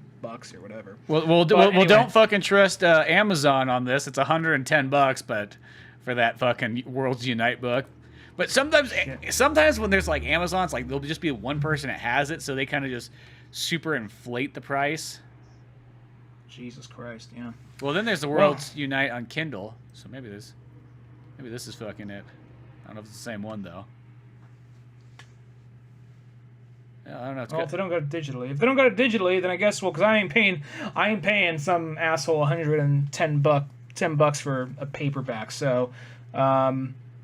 or whatever. Well, anyway. Don't fucking trust Amazon on this. It's $110, but for that fucking Worlds Unite book. But sometimes when there's like Amazon's, like there'll just be one person that has it, so they kind of just super inflate the price. Jesus Christ, yeah. Well, then there's the Worlds Unite on Kindle, so maybe this is fucking it. I don't know if it's the same one though. Yeah, I don't know. Well, if they don't got it digitally, then I guess because I ain't paying some asshole $110 for a paperback. So,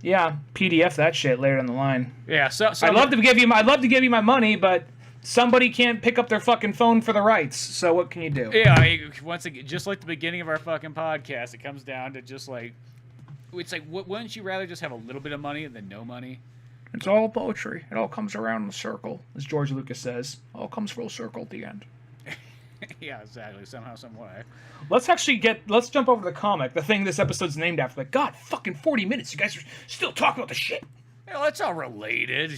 Yeah, PDF that shit later down the line. Yeah, so I'd love to give you my money, but somebody can't pick up their fucking phone for the rights. So what can you do? Yeah, once again, just like the beginning of our fucking podcast, it comes down to just like, it's like, wouldn't you rather just have a little bit of money than no money? It's all poetry. It all comes around in a circle, as George Lucas says. All comes full circle at the end. Yeah, exactly. Somehow, some way. Let's jump over to the comic, the thing this episode's named after. Like, God, fucking 40 minutes. You guys are still talking about the shit. Yeah, well, it's all related. It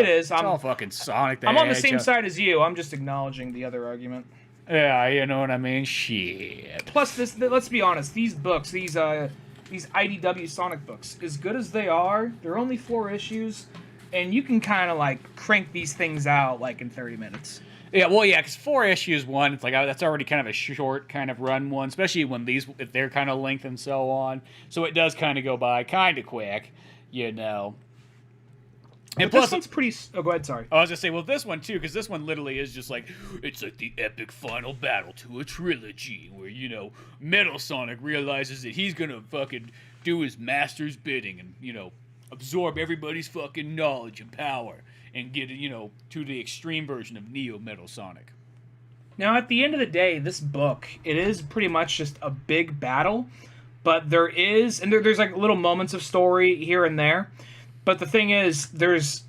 is. It's all fucking Sonic the I'm on the Hedgehog. same side as you. I'm just acknowledging the other argument. Yeah, you know what I mean? Shit. Plus, let's be honest. These books, these IDW Sonic books, as good as they are, they're only 4 issues, and you can kind of like crank these things out like in 30 minutes. Yeah, well, yeah, because 4 issues, one, it's like that's already kind of a short kind of run one, especially when if they're kind of length and so on. So it does kind of go by kind of quick, you know. And plus, this one's pretty. Oh, go ahead. Sorry. I was gonna say, well, this one too, because this one literally is just like it's like the epic final battle to a trilogy, where Metal Sonic realizes that he's gonna fucking do his master's bidding and absorb everybody's fucking knowledge and power and get to the extreme version of Neo Metal Sonic. Now, at the end of the day, this book, it is pretty much just a big battle, but there's like little moments of story here and there. But the thing is, there's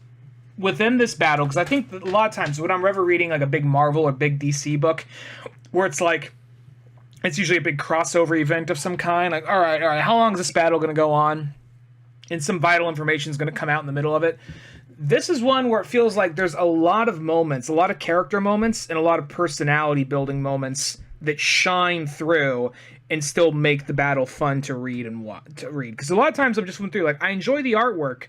within this battle, because I think that a lot of times when I'm ever reading like a big Marvel or big DC book, where it's like, it's usually a big crossover event of some kind. Like, all right, how long is this battle going to go on? And some vital information is going to come out in the middle of it. This is one where it feels like there's a lot of moments, a lot of character moments, and a lot of personality building moments that shine through and still make the battle fun to read because a lot of times I'm just went through like I enjoy the artwork,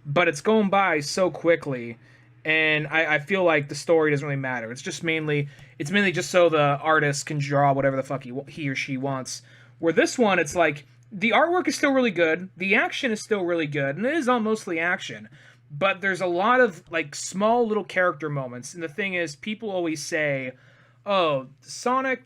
but it's going by so quickly, and I feel like the story doesn't really matter. It's mainly just so the artist can draw whatever the fuck he or she wants. Where this one, it's like the artwork is still really good, the action is still really good, and it is all mostly action, but there's a lot of like small little character moments. And the thing is, people always say, oh, Sonic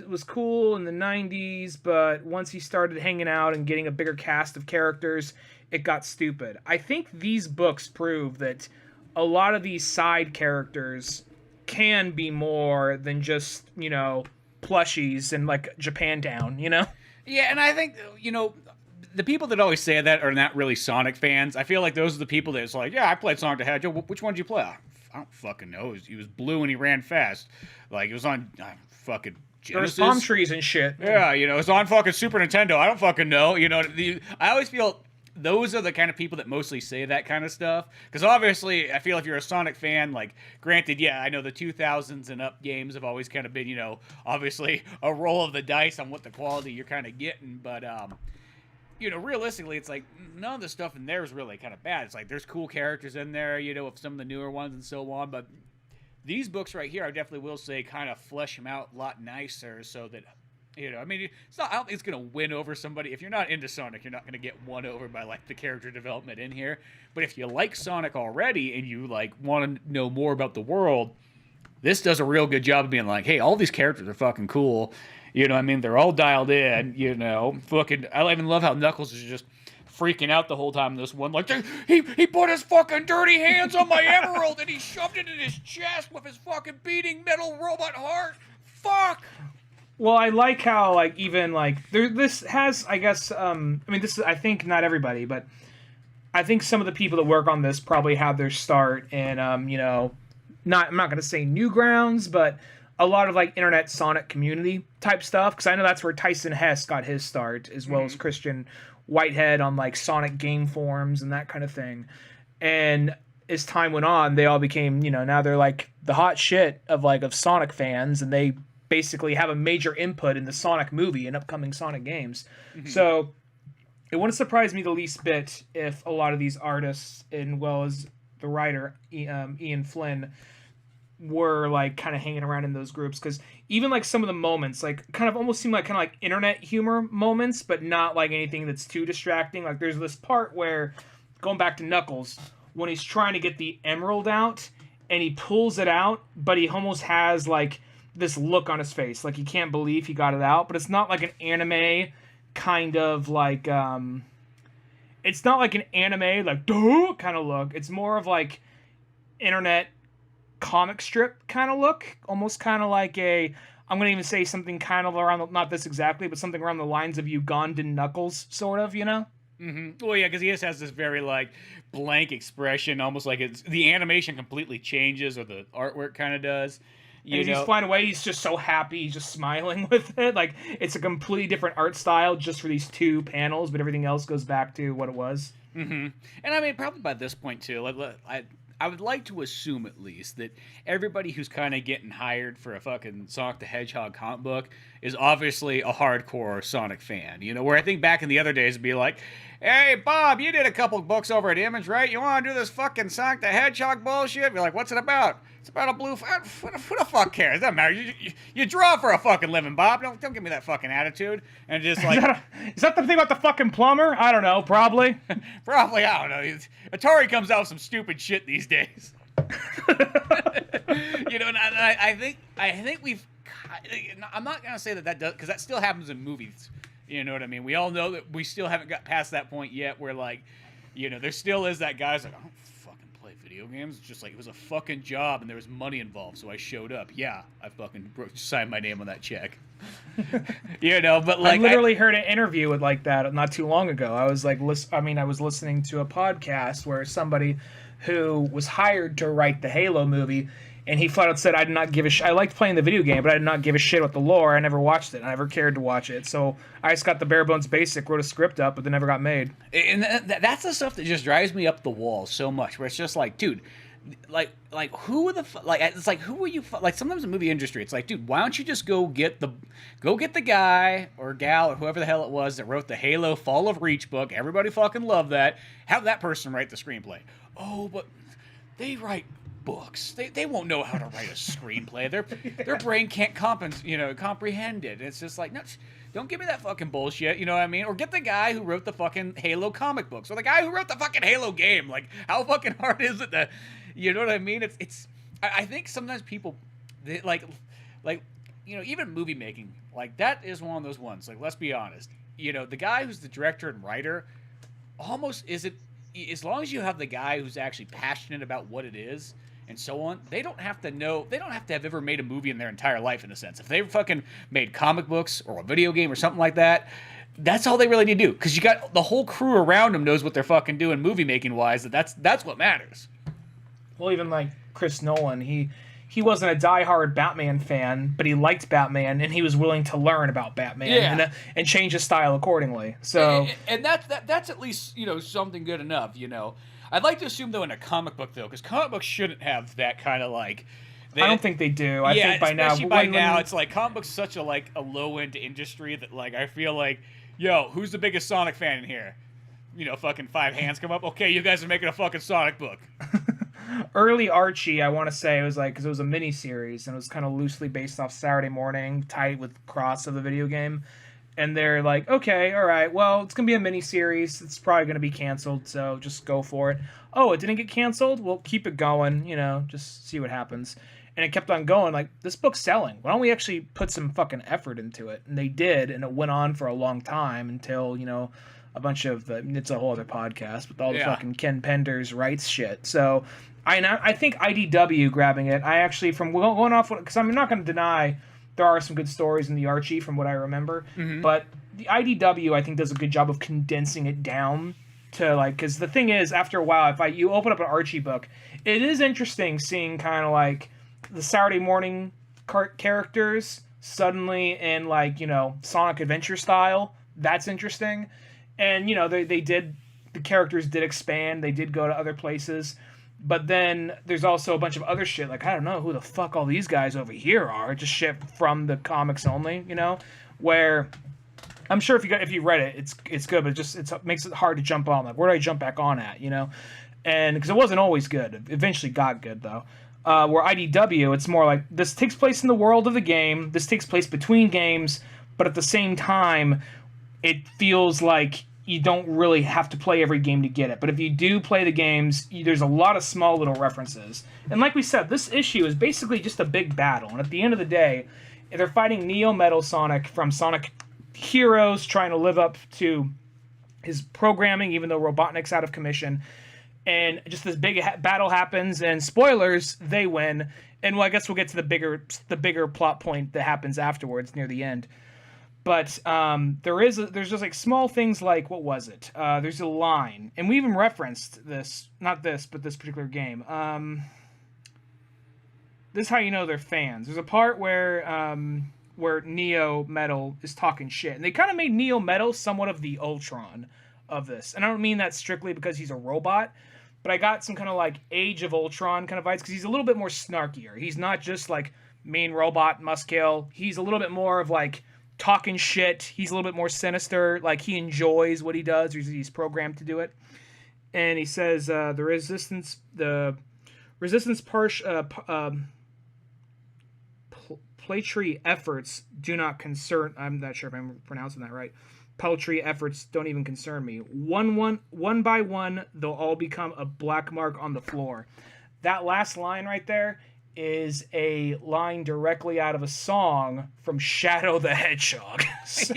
was cool in the 90s, but once he started hanging out and getting a bigger cast of characters, it got stupid. I think these books prove that a lot of these side characters can be more than just, plushies in like Japantown, Yeah, and I think, the people that always say that are not really Sonic fans. I feel like those are the people that's like, yeah, I played Sonic the Hedgehog. Which one did you play? I don't fucking know. He was blue and he ran fast. Like, it was on fucking Genesis. There's palm trees and shit. Yeah, it was on fucking Super Nintendo. I don't fucking know. I always feel those are the kind of people that mostly say that kind of stuff. Because obviously, I feel if you're a Sonic fan, like, granted, yeah, I know the 2000s and up games have always kind of been, obviously a roll of the dice on what the quality you're kind of getting. But, realistically, it's like none of the stuff in there is really kind of bad. It's like there's cool characters in there, of some of the newer ones and so on. But these books right here, I definitely will say, kind of flesh them out a lot nicer so that, I mean, it's not. I don't think it's gonna win over somebody. If you're not into Sonic, you're not gonna get won over by like the character development in here. But if you like Sonic already and you like want to know more about the world, this does a real good job of being like, hey, all these characters are fucking cool. I mean, they're all dialed in, fucking, I even love how Knuckles is just freaking out the whole time in this one. Like, he put his fucking dirty hands on my emerald and he shoved it in his chest with his fucking beating metal robot heart. Fuck! Well, I like how, like, even, like, this has, I guess, I mean, this is, I think, not everybody, but I think some of the people that work on this probably have their start in, I'm not going to say Newgrounds, but a lot of like internet Sonic community type stuff, because I know that's where Tyson Hess got his start, as well as Christian Whitehead on like Sonic game forums and that kind of thing. And as time went on, they all became, now they're like the hot shit of Sonic fans, and they basically have a major input in the Sonic movie and upcoming Sonic games. So it wouldn't surprise me the least bit if a lot of these artists, as well as the writer Ian Flynn, were like kind of hanging around in those groups, because even like some of the moments like kind of almost seem like kind of like internet humor moments, but not like anything that's too distracting. Like there's this part where, going back to Knuckles, when he's trying to get the emerald out and he pulls it out, but he almost has like this look on his face, like he can't believe he got it out, but it's not like an anime kind of like it's not like an anime like duh kind of look. It's more of like internet comic strip kind of look, almost kind of like a. I'm gonna even say something kind of around not this exactly, but something around the lines of Ugandan Knuckles, sort of, you know. Mm-hmm. Well, yeah, because he just has this very like blank expression, almost like it's the animation completely changes, or the artwork kind of does. And as he's flying away, he's just so happy, he's just smiling with it. Like it's a completely different art style just for these two panels, but everything else goes back to what it was. Mm-hmm. And I mean, probably by this point too, I would like to assume at least that everybody who's kind of getting hired for a fucking Sonic the Hedgehog comic book is obviously a hardcore Sonic fan. You know, where I think back in the other days it'd be like, hey, Bob, you did a couple books over at Image, right? You want to do this fucking Sonic the Hedgehog bullshit? Be like, what's it about? It's about a blue... Who the fuck cares? It doesn't matter. You draw for a fucking living, Bob. Don't give me that fucking attitude. And just like... Is that the thing about the fucking plumber? I don't know. Probably. Probably. I don't know. Atari comes out with some stupid shit these days. You know, and I think we've... I'm not going to say that does... Because that still happens in movies. You know what I mean? We all know that we still haven't got past that point yet where, like, you know, there still is that guy's like, I don't fucking play video games. It's just like, it was a fucking job and there was money involved, so I showed up. Yeah, I fucking signed my name on that check. You know, but like... I literally heard an interview with like that not too long ago. I was like, I was listening to a podcast where somebody who was hired to write the Halo movie, and he flat out said, I did not give a shit. I liked playing the video game, but I did not give a shit about the lore. I never watched it. I never cared to watch it. So I just got the bare bones basic, wrote a script up, but they never got made. And that's the stuff that just drives me up the wall so much, where it's just like, dude, like who the like, it's like, who are you like, sometimes in the movie industry, it's like, dude, why don't you just go get the guy or gal or whoever the hell it was that wrote the Halo Fall of Reach book. Everybody fucking loved that. Have that person write the screenplay. Oh, but they write books. They won't know how to write a screenplay. Their brain can't comprehend it. It's just like, no, don't give me that fucking bullshit. You know what I mean? Or get the guy who wrote the fucking Halo comic books, or the guy who wrote the fucking Halo game. Like, how fucking hard is it to, you know what I mean? I think sometimes people, they, like you know, even movie making, like, that is one of those ones. Like, let's be honest. You know, the guy who's the director and writer almost isn't, as long as you have the guy who's actually passionate about what it is and so on, they don't have to have ever made a movie in their entire life, in a sense. If they fucking made comic books or a video game or something like that, that's all they really need to do. Because you got the whole crew around them knows what they're fucking doing movie making wise. That's what matters. Well, even like Chris Nolan, he wasn't a diehard Batman fan, but he liked Batman and he was willing to learn about Batman and change his style accordingly. So and that's at least, you know, something good enough, you know. I'd like to assume, though, in a comic book, though, because comic books shouldn't have that kind of, like... I don't think they do. I think by now... It's like, comic books such a, like, a low-end industry that, like, I feel like, yo, who's the biggest Sonic fan in here? You know, fucking 5 hands come up. Okay, you guys are making a fucking Sonic book. Early Archie, I want to say, it was like, because it was a mini-series, and it was kind of loosely based off Saturday Morning, tied with Cross of the video game. And they're like, okay, all right, well, it's going to be a mini-series. It's probably going to be canceled, so just go for it. Oh, it didn't get canceled? Well, keep it going, you know, just see what happens. And it kept on going, like, this book's selling. Why don't we actually put some fucking effort into it? And they did, and it went on for a long time until, you know, a bunch of, it's a whole other podcast, with all the fucking Ken Penders rights shit. So, I think IDW grabbing it, I actually, from going off, because I'm not going to deny... There are some good stories in the Archie from what I remember, but the IDW, I think, does a good job of condensing it down to, like, because the thing is, after a while, if you open up an Archie book, it is interesting seeing kind of like the Saturday Morning characters suddenly in, like, you know, Sonic Adventure style. That's interesting. And, you know, the characters did expand. They did go to other places. But then there's also a bunch of other shit, like, I don't know who the fuck all these guys over here are, just shit from the comics only, you know, where I'm sure if you read it, it's good, but it makes it hard to jump on, like, where do I jump back on at, you know, and because it wasn't always good, it eventually got good, though, where IDW, it's more like, this takes place in the world of the game, this takes place between games, but at the same time, it feels like you don't really have to play every game to get it. But if you do play the games, there's a lot of small little references. And like we said, this issue is basically just a big battle. And at the end of the day, they're fighting Neo Metal Sonic from Sonic Heroes, trying to live up to his programming, even though Robotnik's out of commission. And just this big battle happens, and spoilers, they win. And well, I guess we'll get to the bigger plot point that happens afterwards near the end. But there's just like small things like, what was it? There's a line, and we even referenced this, not this, but this particular game. This is how you know they're fans. There's a part where Neo Metal is talking shit, and they kind of made Neo Metal somewhat of the Ultron of this. And I don't mean that strictly because he's a robot, but I got some kind of like Age of Ultron kind of vibes, because he's a little bit more snarkier. He's not just like mean robot must kill. He's a little bit more of like talking shit. He's a little bit more sinister. Like he enjoys what he does, or he's programmed to do it. And he says the resistance paltry efforts do not concern. I'm not sure if I'm pronouncing that right. Paltry efforts don't even concern me. One by one, they'll all become a black mark on the floor. That last line right there is a line directly out of a song from Shadow the Hedgehog. So,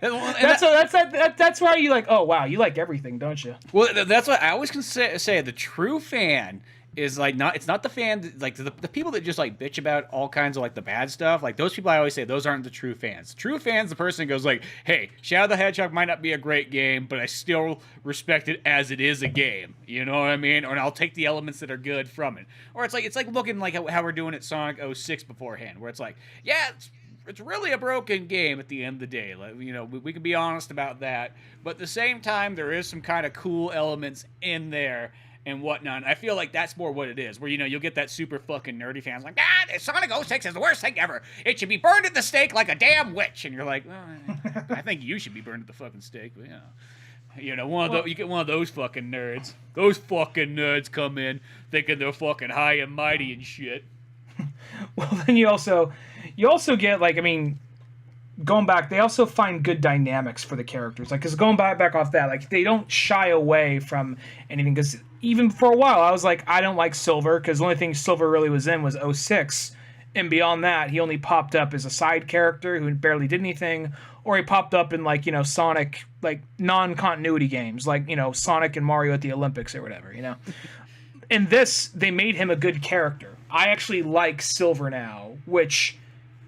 that's why you like. Oh wow, you like everything, don't you? Well, that's what I always can say. The true fan is like it's not the fan, like the people that just like bitch about all kinds of like the bad stuff. Like those people, I always say those aren't the true fans. True fans, the person who goes like, hey, Shadow the Hedgehog might not be a great game, but I still respect it as it is a game. You know what I mean? Or I'll take the elements that are good from it. Or it's like looking like how we're doing at Sonic 06 beforehand, where it's like, yeah, it's really a broken game at the end of the day. Like, you know, we can be honest about that. But at the same time, there is some kind of cool elements in there and whatnot. I feel like that's more what it is, where, you know, you'll get that super fucking nerdy fans like, Sonic 06 is the worst thing ever. It should be burned at the stake like a damn witch. And you're like, I think you should be burned at the fucking stake. But, you know, you get one of those fucking nerds. Those fucking nerds come in thinking they're fucking high and mighty and shit. Well, then you also get, like, I mean, going back, they also find good dynamics for the characters. Like, because going back off that, like, they don't shy away from anything. Because even for a while, I was like, I don't like Silver, because the only thing Silver really was in was 06. And beyond that, he only popped up as a side character who barely did anything. Or he popped up in, like, you know, Sonic, like, non-continuity games. Like, you know, Sonic and Mario at the Olympics or whatever, you know. In this, they made him a good character. I actually like Silver now, which,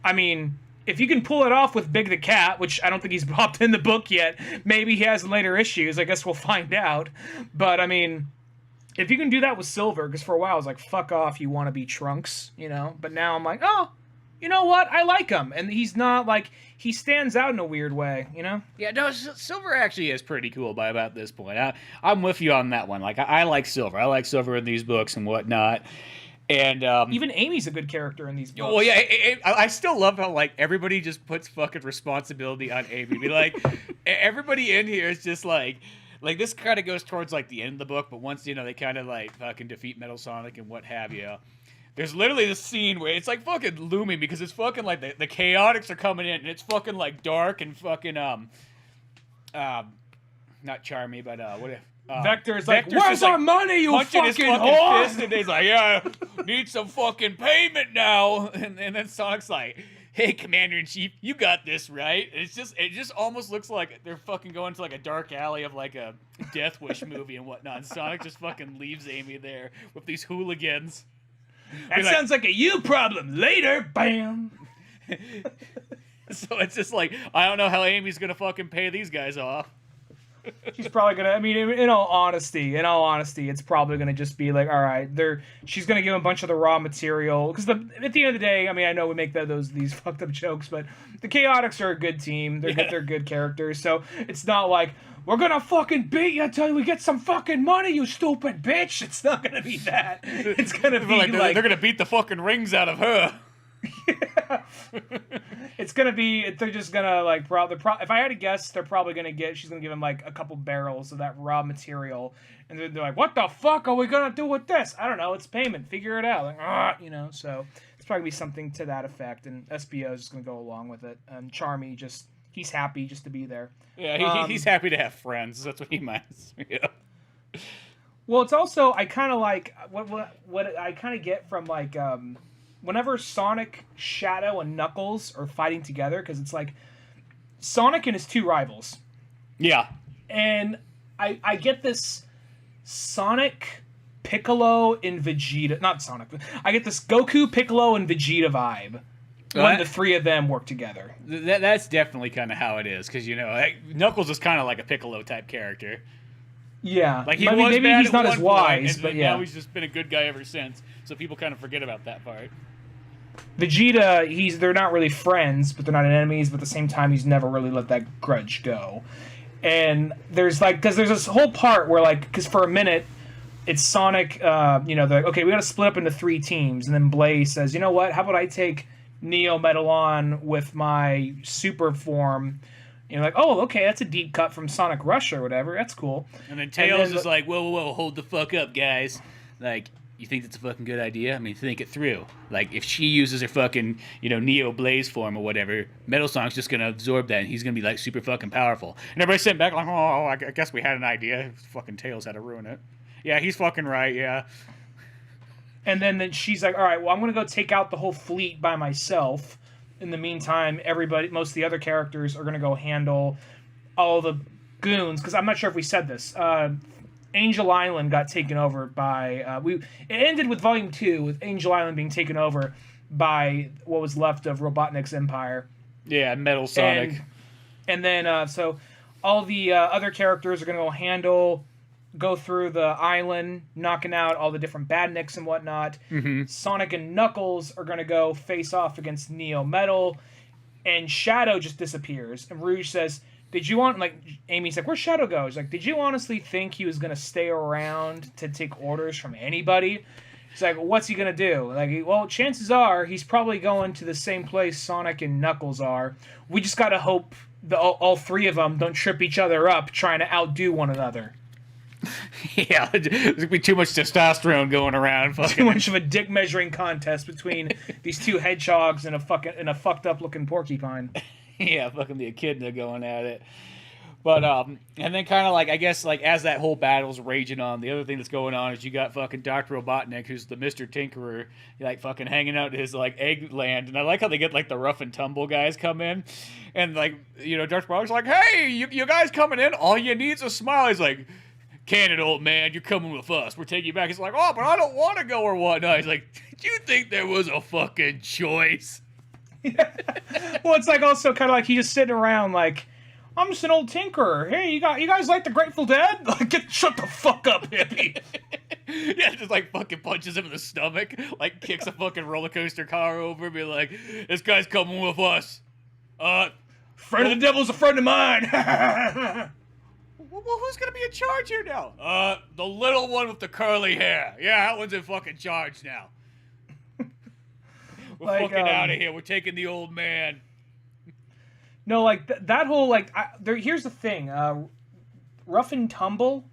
I mean, if you can pull it off with Big the Cat, which I don't think he's popped in the book yet, maybe he has in later issues, I guess we'll find out. But, I mean, if you can do that with Silver, because for a while I was like, fuck off, you want to be Trunks, you know? But now I'm like, oh, you know what? I like him. And he's not, like, he stands out in a weird way, you know? Yeah, no, Silver actually is pretty cool by about this point. I'm with you on that one. Like, I like Silver. I like Silver in these books and whatnot. And even Amy's a good character in these books. Well, yeah, I still love how, like, everybody just puts fucking responsibility on Amy. Be like, everybody in here is just like this kind of goes towards like the end of the book, but once, you know, they kind of like fucking defeat Metal Sonic and what have you. There's literally this scene where it's like fucking looming, because it's fucking like the Chaotix are coming in, and it's fucking like dark and fucking not Charmy, but what if. Vector's like, where's our money, you fucking whore? Fist, and he's like, yeah, need some fucking payment now. And then Sonic's like, hey, Commander-in-Chief, you got this, right? It just almost looks like they're fucking going to like a dark alley of like a Death Wish movie and whatnot. And Sonic just fucking leaves Amy there with these hooligans. That sounds like a you problem. Later, bam. So it's just like, I don't know how Amy's gonna fucking pay these guys off. She's probably gonna. I mean, in all honesty, it's probably gonna just be like, all right, she's gonna give him a bunch of the raw material, because at the end of the day, I mean, I know we make these fucked up jokes, but the Chaotix are a good team. They're good characters, so it's not like we're gonna fucking beat you until we get some fucking money, you stupid bitch. It's not gonna be that. It's gonna be like they're gonna beat the fucking rings out of her. Yeah. It's gonna be. They're just gonna like. If I had to guess, she's gonna give him like a couple barrels of that raw material, and they're like, "What the fuck are we gonna do with this?" I don't know. It's payment. Figure it out. Like, you know. So it's probably gonna be something to that effect, and SBO is just gonna go along with it. And Charmy he's happy just to be there. Yeah, he's happy to have friends. That's what he minds. Yeah. Well, it's also I kind of like what I kind of get from like. Whenever Sonic, Shadow, and Knuckles are fighting together, because it's like Sonic and his two rivals. Yeah. And I get this Sonic, Piccolo, and Vegeta. Not Sonic. I get this Goku, Piccolo, and Vegeta vibe when the three of them work together. That's definitely kind of how it is, because, you know, Knuckles is kind of like a Piccolo type character. Yeah. Like, maybe he's not as wise, but yeah. Now he's just been a good guy ever since, so people kind of forget about that part. Vegeta, they're not really friends, but they're not enemies, but at the same time, he's never really let that grudge go. And there's, like, because there's this whole part where, like, because for a minute, it's Sonic, you know, they're like, okay, we gotta split up into 3 teams, and then Blaze says, you know what, how about I take Neo Metal on with my super form? You know, like, oh, okay, that's a deep cut from Sonic Rush or whatever, that's cool. And then Tails is like, whoa, hold the fuck up, guys. Like, you think that's a fucking good idea? I mean, think it through. Like, if she uses her fucking, you know, Neo Blaze form or whatever, Metal Sonic's just gonna absorb that, and he's gonna be, like, super fucking powerful. And everybody's sitting back like, oh, I guess we had an idea. Fucking Tails had to ruin it. Yeah, he's fucking right, yeah. And then she's like, all right, well, I'm gonna go take out the whole fleet by myself. In the meantime, most of the other characters are gonna go handle all the goons, because I'm not sure if we said this. Angel Island got taken over by it ended with Volume 2 with Angel Island being taken over by what was left of Robotnik's empire. Yeah, Metal Sonic. And then so all the other characters are going to go through the island, knocking out all the different badniks and whatnot. Mm-hmm. Sonic and Knuckles are going to go face off against Neo Metal, and Shadow just disappears. And Rouge says, did you want, like, Amy's like, where'd Shadow go? He's like, did you honestly think he was going to stay around to take orders from anybody? He's like, what's he going to do? Like, well, chances are he's probably going to the same place Sonic and Knuckles are. We just got to hope all 3 of them don't trip each other up trying to outdo one another. Yeah, there's going to be too much testosterone going around. Too much of a dick measuring contest between these 2 hedgehogs and a fucked up looking porcupine. Yeah, fucking the echidna going at it. But, and then kind of like, I guess, like, as that whole battle's raging on, the other thing that's going on is you got fucking Dr. Robotnik, who's the Mr. Tinkerer, like, fucking hanging out in his, like, egg land. And I like how they get, like, the rough and tumble guys come in. And, like, you know, Dr. Robotnik's like, hey, you guys coming in? All you need's a smile. He's like, Cannon, old man, you're coming with us. We're taking you back. He's like, oh, but I don't want to go or whatnot. He's like, did you think there was a fucking choice? Well, it's like also kind of like he's just sitting around like, I'm just an old tinkerer. Hey, you guys like the Grateful Dead? Like, shut the fuck up, hippie. Yeah, just like fucking punches him in the stomach, like kicks a fucking roller coaster car over and be like, this guy's coming with us. Friend of the devil's a friend of mine. Well, who's gonna be in charge here now? The little one with the curly hair. Yeah, that one's in fucking charge now. We're fucking out of here. We're taking the old man. No, like, that whole, like, here's the thing. Rough and Tumble,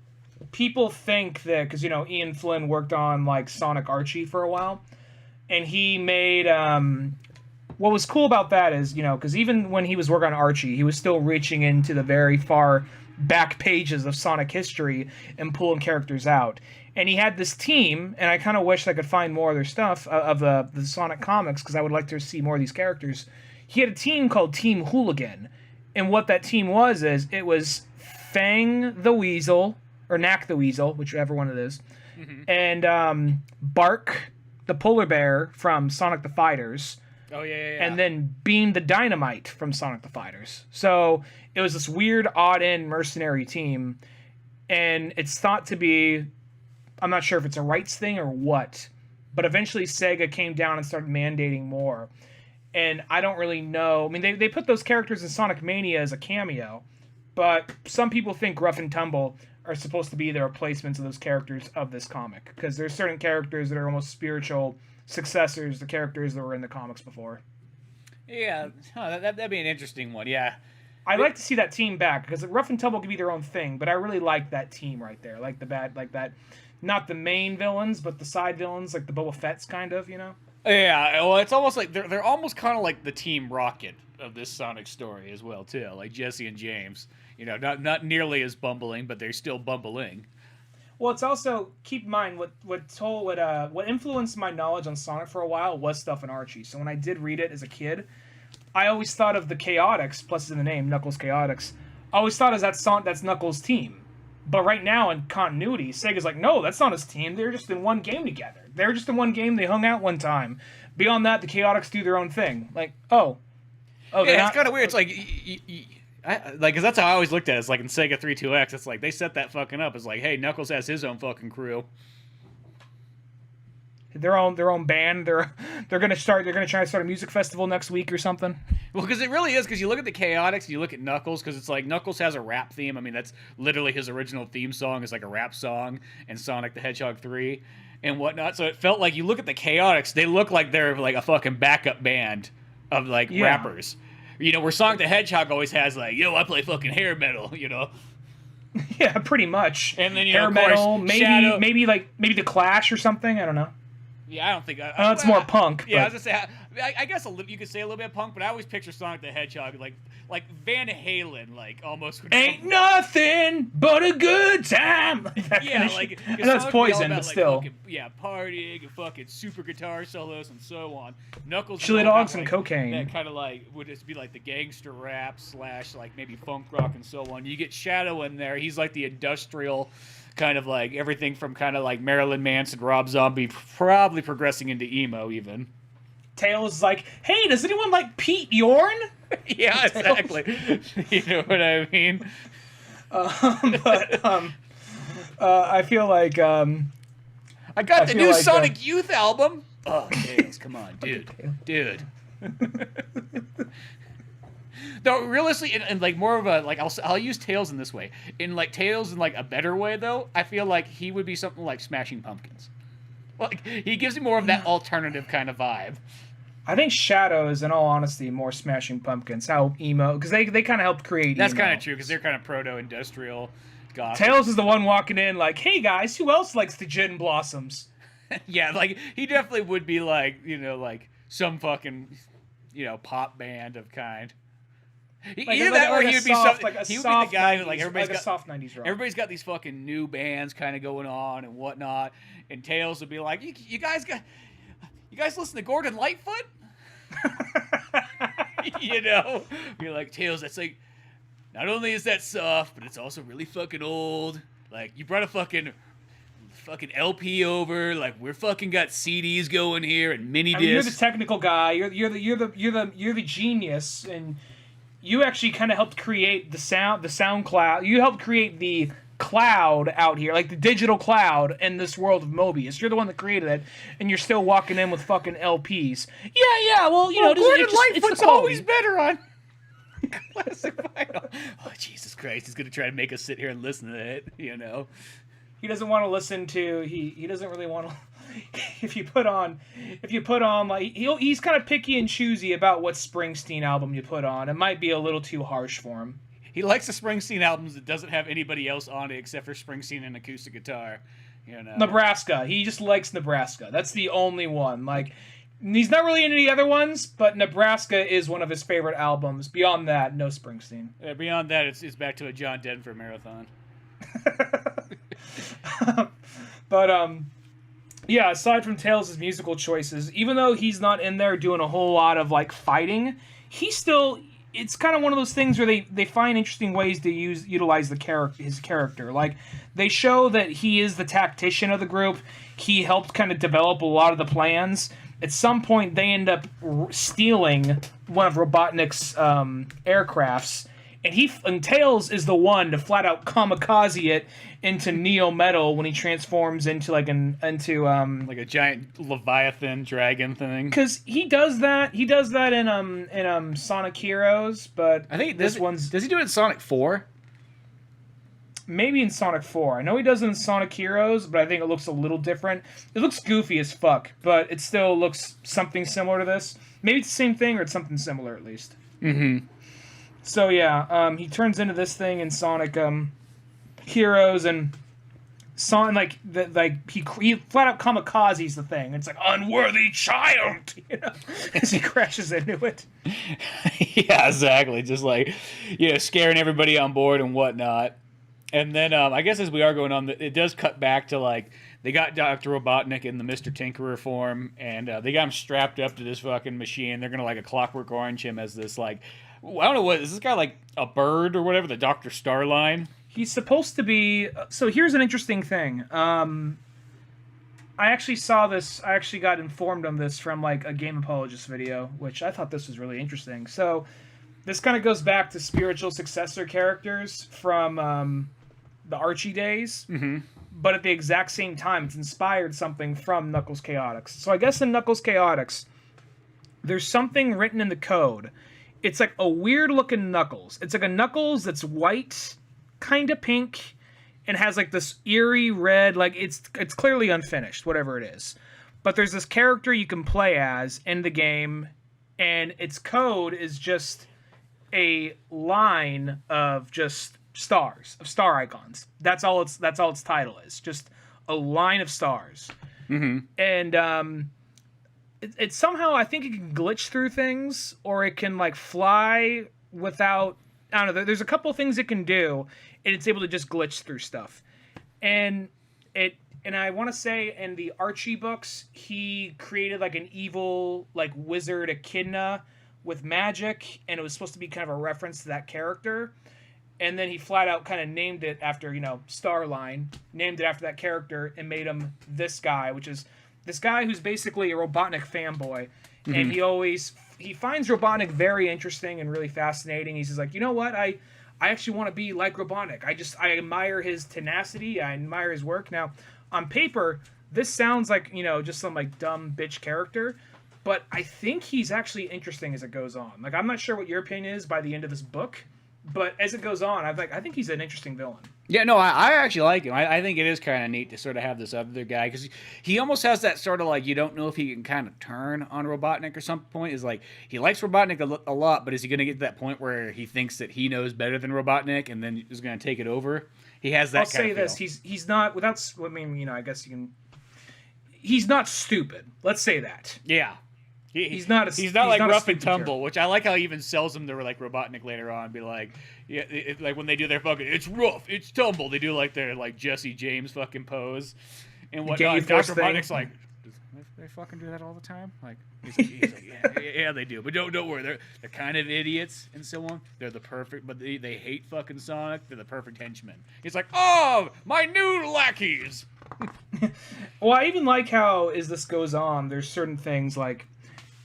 people think that, because, you know, Ian Flynn worked on, like, Sonic Archie for a while, and he made, what was cool about that is, you know, because even when he was working on Archie, he was still reaching into the very far back pages of Sonic history and pulling characters out. And he had this team, and I kind of wish I could find more of their stuff, of the Sonic comics, because I would like to see more of these characters. He had a team called Team Hooligan, and what that team was is, it was Fang the Weasel, or Knack the Weasel, whichever one it is, and Bark the Polar Bear from Sonic the Fighters, and then Beam the Dynamite from Sonic the Fighters. So it was this weird, odd-end mercenary team, and it's thought to be, I'm not sure if it's a rights thing or what, but eventually Sega came down and started mandating more. And I don't really know. I mean, they put those characters in Sonic Mania as a cameo, but some people think Rough and Tumble are supposed to be the replacements of those characters of this comic, because there's certain characters that are almost spiritual successors to characters that were in the comics before. Yeah, that'd be an interesting one, yeah. I'd like to see that team back, because Rough and Tumble could be their own thing, but I really like that team right there. Like that, not the main villains, but the side villains, like the Boba Fett's kind of, you know? Yeah, well, it's almost like they're almost kind of like the Team Rocket of this Sonic story as well, too. Like Jesse and James. You know, not nearly as bumbling, but they're still bumbling. Well, it's also, keep in mind, what influenced my knowledge on Sonic for a while was stuff in Archie. So when I did read it as a kid, I always thought of the Chaotix, plus in the name, Knuckles Chaotix, I always thought that's Knuckles' team. But right now, in continuity, Sega's like, no, that's not his team. They're just in one game together. They're just in one game. They hung out one time. Beyond that, the Chaotix do their own thing. Like, oh, yeah, it's kind of weird. It's like, because that's how I always looked at it. It's like in Sega 32X, it's like they set that fucking up. It's like, hey, Knuckles has his own fucking crew. Their own band. They're gonna try to start a music festival next week or something. Well, because it really is. Because you look at the Chaotix, you look at Knuckles. Because it's like Knuckles has a rap theme. I mean, that's literally his original theme song is like a rap song in Sonic the Hedgehog 3 and whatnot. So it felt like you look at the Chaotix, they look like they're like a fucking backup band of like rappers. You know, where Sonic the Hedgehog always has like, yo, I play fucking hair metal. You know. Yeah, pretty much. And then hair metal, maybe the Clash or something. I don't know. Yeah, I don't think. It's more punk. Yeah, but... I was gonna say. I guess you could say a little bit of punk, but I always picture Sonic the Hedgehog like Van Halen, like almost. Ain't nothing but a good time. Yeah, like and that's Poison, about, but still. Fucking, partying and fucking super guitar solos and so on. Knuckles. Chili dogs and cocaine. That kind of like would just be like the gangster rap / like maybe funk rock and so on. You get Shadow in there. He's like the industrial. Kind of like everything from kind of like Marilyn Manson, Rob Zombie, probably progressing into emo even. Tails is like, hey, does anyone like Pete Yorn? Yeah, exactly. You know what I mean? I feel like I got the new Sonic Youth album. Oh, Tails, come on, dude. No, realistically, and like more of a like I'll use Tails in this way. In like Tails in like a better way though, I feel like he would be something like Smashing Pumpkins. Like he gives me more of that alternative kind of vibe. I think Shadow is, in all honesty, more Smashing Pumpkins. How emo, because they kind of helped create. That's kind of true because they're kind of proto-industrial. Goth. Tails is the one walking in like, hey guys, who else likes the Gin Blossoms? Yeah, like he definitely would be like like some fucking pop band of kind. Either that or he would be something. He would be the guy that like everybody's got soft 90s rock. Everybody's got these fucking new bands kind of going on and whatnot, and Tails would be like, you guys listen to Gordon Lightfoot? You're like, Tails, that's like, not only is that soft, but it's also really fucking old. Like you brought a fucking LP over, like we're fucking got CDs going here and mini discs. You're the technical guy. You're the genius, and you actually kind of helped create the SoundCloud. You helped create the cloud out here, like the digital cloud in this world of Mobius. You're the one that created it, and you're still walking in with fucking LPs. Yeah. Well, Gordon Lightfoot's always better on classic vinyl. Oh Jesus Christ! He's gonna try to make us sit here and listen to it. He doesn't want to listen to. He doesn't really want to. If you put on like he's kind of picky and choosy about what Springsteen album you put on. It might be a little too harsh for him. He likes the Springsteen albums that doesn't have anybody else on it except for Springsteen and acoustic guitar. Nebraska. He just likes Nebraska. That's the only one. Like he's not really into the other ones, but Nebraska is one of his favorite albums. Beyond that, no Springsteen. Beyond that, it's back to a John Denver marathon. But yeah, aside from Tails' musical choices, even though he's not in there doing a whole lot of like fighting, it's kind of one of those things where they find interesting ways to utilize his character. Like they show that he is the tactician of the group. He helped kind of develop a lot of the plans. At some point, they end up stealing one of Robotnik's aircrafts. And Tails is the one to flat out kamikaze it into Neo Metal when he transforms into like a giant Leviathan dragon thing. Because he does that in Sonic Heroes, but I think does he do it in Sonic 4? Maybe in Sonic 4. I know he does it in Sonic Heroes, but I think it looks a little different. It looks goofy as fuck, but it still looks something similar to this. Maybe it's the same thing or it's something similar at least. Mm-hmm. So yeah, he turns into this thing in Sonic Heroes, and Sonic he flat out kamikazes the thing. It's like unworthy child, as he crashes into it. Yeah, exactly. Just like scaring everybody on board and whatnot. And then I guess as we are going on, it does cut back to like they got Dr. Robotnik in the Mr. Tinkerer form, and they got him strapped up to this fucking machine. They're gonna like a Clockwork Orange him as this like I don't know, what is this guy, like a bird or whatever? The Dr. Starline? He's supposed to be. So here's an interesting thing. I actually saw this. I actually got informed on this from like a Game Apologist video, which I thought this was really interesting. So this kind of goes back to spiritual successor characters from the Archie days, but at the exact same time, it's inspired something from Knuckles Chaotix. So I guess in Knuckles Chaotix, there's something written in the code. It's like a weird looking Knuckles. It's like a Knuckles that's white, kind of pink, and has like this eerie red, like it's clearly unfinished, whatever it is. But there's this character you can play as in the game, and its code is just a line of just stars, of star icons. That's all its title is. Just a line of stars. And it somehow, I think it can glitch through things, or it can like fly without, I don't know, there's a couple of things it can do, and it's able to just glitch through stuff. And I want to say in the Archie books, he created like an evil like wizard echidna with magic, and it was supposed to be kind of a reference to that character. And then he flat out kind of named it after, Starline, named it after that character, and made him this guy, which is this guy who's basically a Robotnik fanboy. And he finds Robotnik very interesting and really fascinating. He's just like, you know what? I actually want to be like Robotnik. I admire his tenacity. I admire his work. Now, on paper, this sounds like, just some like dumb bitch character, but I think he's actually interesting as it goes on. Like, I'm not sure what your opinion is by the end of this book, but as it goes on, I think he's an interesting villain. Yeah, no, I actually like him. I think it is kind of neat to sort of have this other guy, because he almost has that sort of like, you don't know if he can kind of turn on Robotnik or some point. Is like, he likes Robotnik a lot, but is he going to get to that point where he thinks that he knows better than Robotnik and then is going to take it over? He has that. I'll say this: he's not without. I mean, I guess you can. He's not stupid. Let's say that. Yeah. He's not like rough and tumble, character. Which I like how he even sells him to like Robotnik later on. Be like, yeah, like when they do their fucking, it's rough, it's tumble. They do like their like Jesse James fucking pose and whatnot. Dr. Robotnik's like, they fucking do that all the time. Like he's like yeah, they do. But don't worry, they're kind of idiots and so on. They're the perfect, but they hate fucking Sonic. They're the perfect henchmen. He's like, oh, my new lackeys. Well, I even like how as this goes on, there's certain things like.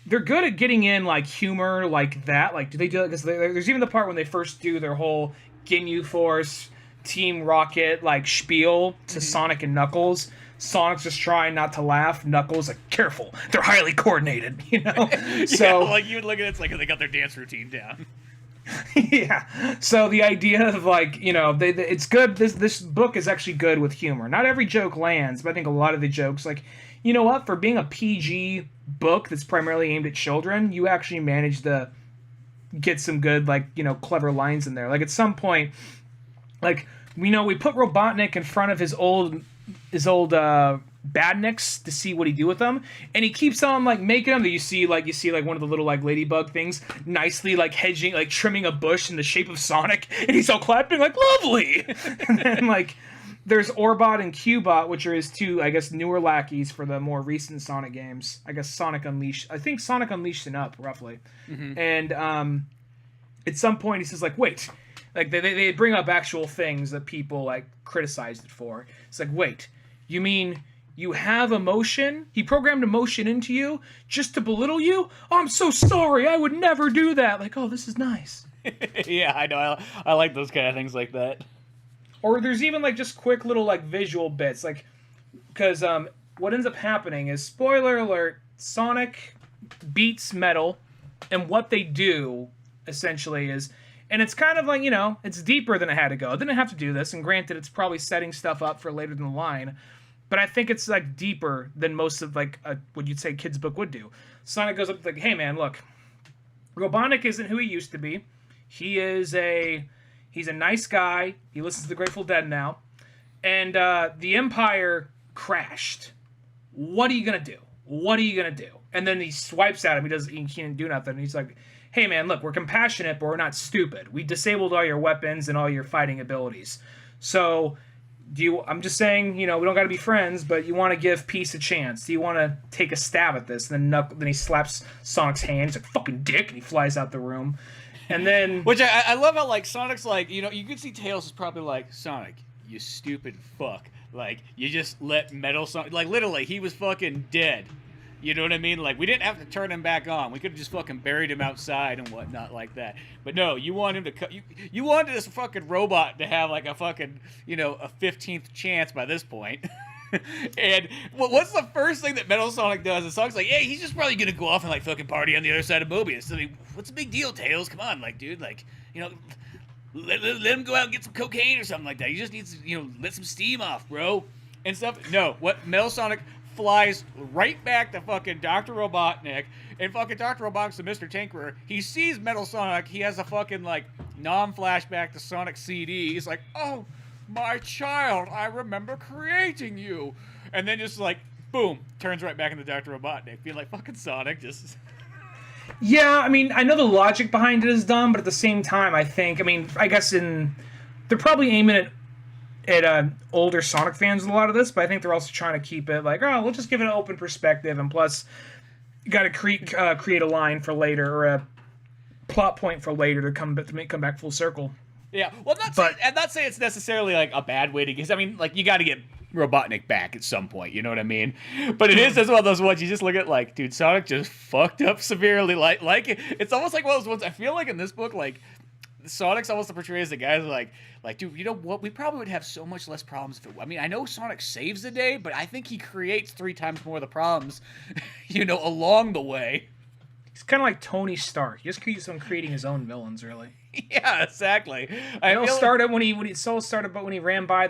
They're good at getting in, like, humor like that. Like, do they do it? Because there's even the part when they first do their whole Ginyu Force, Team Rocket, like, spiel to Sonic and Knuckles. Sonic's just trying not to laugh. Knuckles, like, careful. They're highly coordinated, So, like, you would look at it, it's like they got their dance routine down. Yeah. So the idea of, like, it's good. This book is actually good with humor. Not every joke lands, but I think a lot of the jokes, like, you know what? For being a PG book that's primarily aimed at children, you actually managed to get some good, like, clever lines in there. Like, at some point, like, we put Robotnik in front of his old badniks to see what he do with them, and he keeps on like making them. You see like one of the little like ladybug things nicely like hedging, like trimming a bush in the shape of Sonic, and he's all clapping like lovely. And then like there's Orbot and Cubot, which are his two, I guess, newer lackeys for the more recent Sonic games. I guess Sonic Unleashed. I think Sonic Unleashed and up roughly. And at some point he says like, wait. Like they bring up actual things that people like criticized it for. It's like, wait, you mean you have emotion? He programmed emotion into you just to belittle you? Oh, I'm so sorry. I would never do that. Like, oh, this is nice. Yeah, I know. I like those kind of things like that. Or there's even like just quick little like visual bits, like because what ends up happening is, spoiler alert, Sonic beats Metal, and what they do essentially is. And it's kind of like, it's deeper than it had to go. It didn't have to do this, and granted, it's probably setting stuff up for later down the line, but I think it's, like, deeper than most of, like, what you'd say kid's book would do. Sonic goes up like, hey, man, look, Robotnik isn't who he used to be. He's a nice guy. He listens to the Grateful Dead now. And the Empire crashed. What are you going to do? What are you going to do? And then he swipes at him. He can't do nothing. He's like, hey man, look, we're compassionate, but we're not stupid. We disabled all your weapons and all your fighting abilities. So, I'm just saying, we don't got to be friends, but you want to give peace a chance. Do you want to take a stab at this? And then he slaps Sonic's hand. He's like, fucking dick, and he flies out the room. And then... Which I love how, like, Sonic's like, you know, you can see Tails is probably like, Sonic, you stupid fuck. Like, you just let Metal Sonic... Like, literally, he was fucking dead. You know what I mean? Like, we didn't have to turn him back on. We could have just fucking buried him outside and whatnot like that. But no, you want him to... You wanted this fucking robot to have, like, a fucking, you know, a 15th chance by this point. And what's the first thing that Metal Sonic does? And Sonic's like, hey, he's just probably gonna go off and, like, fucking party on the other side of Mobius. I mean, what's the big deal, Tails? Come on, like, dude, like, you know... Let him go out and get some cocaine or something like that. He just needs to, you know, let some steam off, bro. And stuff. No, what Metal Sonic flies right back to fucking Dr. Robotnik, and fucking Dr. Robotnik's the Mr. Tinkerer. He sees Metal Sonic, he has a fucking, like, non-flashback to Sonic CD. He's like, oh, my child, I remember creating you. And then just, like, boom, turns right back into Dr. Robotnik, being like, fucking Sonic, just... Yeah, I mean, I know the logic behind it is dumb, but at the same time, I guess they're probably aiming at older Sonic fans with a lot of this, but I think they're also trying to keep it like, oh, we'll just give it an open perspective, and plus, you got to create a line for later or a plot point for later to come back full circle. Yeah, well, I'm not saying it's necessarily like a bad way to get. I mean, like, you got to get Robotnik back at some point, you know what I mean? But it is as one of those ones you just look at like, dude, Sonic just fucked up severely. Like it's almost like one of those ones. I feel like in this book, like, Sonic's almost portrayed as the guy who's like, dude, you know what? We probably would have so much less problems if it. I mean, I know Sonic saves the day, but I think he creates 3 times more of the problems, you know, along the way. He's kind of like Tony Stark. He just keeps on creating his own villains, really. Yeah, exactly. It all started when he ran by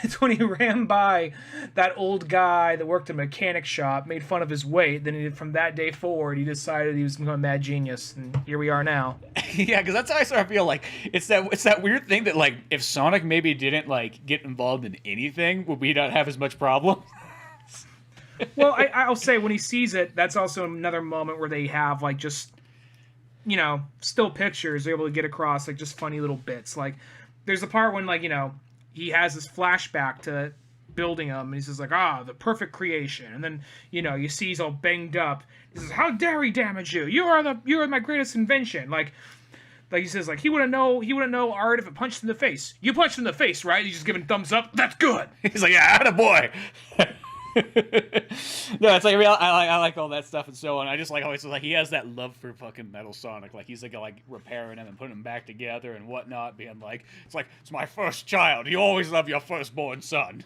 it's when he ran by that old guy that worked at a mechanic shop, made fun of his weight. Then from that day forward, he decided he was going to be a mad genius, and here we are now. Yeah, because that's how I sort of feel like it's that weird thing that, like, if Sonic maybe didn't, like, get involved in anything, would we not have as much problem? Well, I'll say when he sees it, that's also another moment where they have, like, just, you know, still pictures. They're able to get across, like, just funny little bits. Like, there's a part when, like, you know, he has this flashback to building him, and he says, like, the perfect creation. And then, you know, you see he's all banged up. He says, how dare he damage you? You are my greatest invention. Like he says, like, he wouldn't know art if it punched him in the face. You punched him in the face, right? He's just giving thumbs up. That's good. He's like, yeah, attaboy. No, it's like I like all that stuff and so on. I just like always like he has that love for fucking Metal Sonic. Like he's like repairing him and putting him back together and whatnot. Being like, it's my first child. You always love your firstborn son.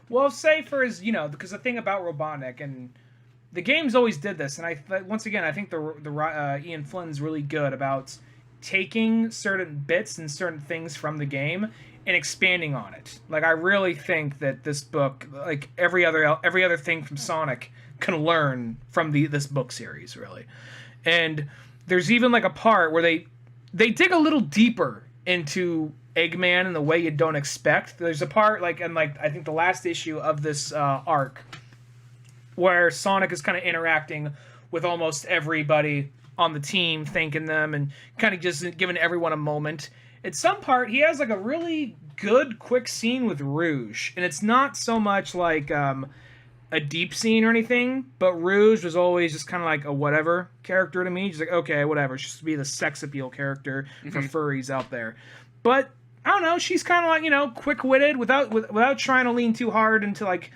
Well, say for his, you know, because the thing about Robotnik and the games always did this, and I think the Ian Flynn's really good about taking certain bits and certain things from the game and expanding on it. Like, I really think that this book, like every other thing from Sonic, can learn from this book series, really. And there's even like a part where they dig a little deeper into Eggman in the way you don't expect. There's a part I think the last issue of this arc where Sonic is kind of interacting with almost everybody on the team, thanking them and kind of just giving everyone a moment. At some part, he has like a really good, quick scene with Rouge, and it's not so much like a deep scene or anything, but Rouge was always just kind of like a whatever character to me. Just like, okay, whatever. She's just be the sex appeal character for furries out there. But I don't know. She's kind of like, you know, quick-witted without trying to lean too hard into like.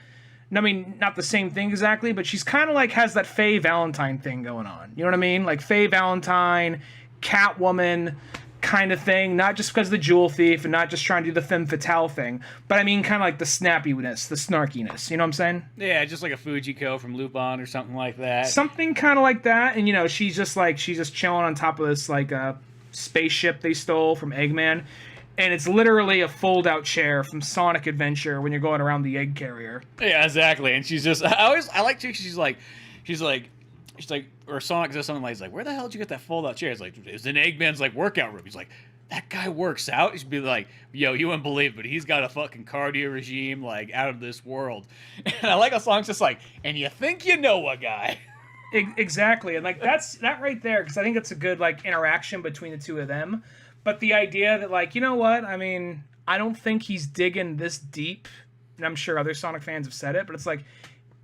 I mean, not the same thing exactly, but she's kind of like has that Faye Valentine thing going on. You know what I mean? Like Faye Valentine, Catwoman kind of thing. Not just because of the Jewel Thief and not just trying to do the femme fatale thing, but I mean kind of like the snappiness, the snarkiness. You know what I'm saying? Yeah, just like a Fujiko from Lupin or something like that. Something kind of like that. And, you know, she's just chilling on top of this like spaceship they stole from Eggman. And it's literally a fold-out chair from Sonic Adventure when you're going around the egg carrier. Yeah, exactly. And she's just, I like too. She's like, or Sonic says something like, he's like, where the hell did you get that fold-out chair? It's like, it's in Eggman's like workout room. He's like, that guy works out. He should be like, yo, you wouldn't believe, but he's got a fucking cardio regime like out of this world. And I like how Sonic's just like, and you think you know a guy. Exactly, and like that right there, because I think it's a good like interaction between the two of them. But the idea that, like, you know what? I mean, I don't think he's digging this deep. And I'm sure other Sonic fans have said it. But it's like,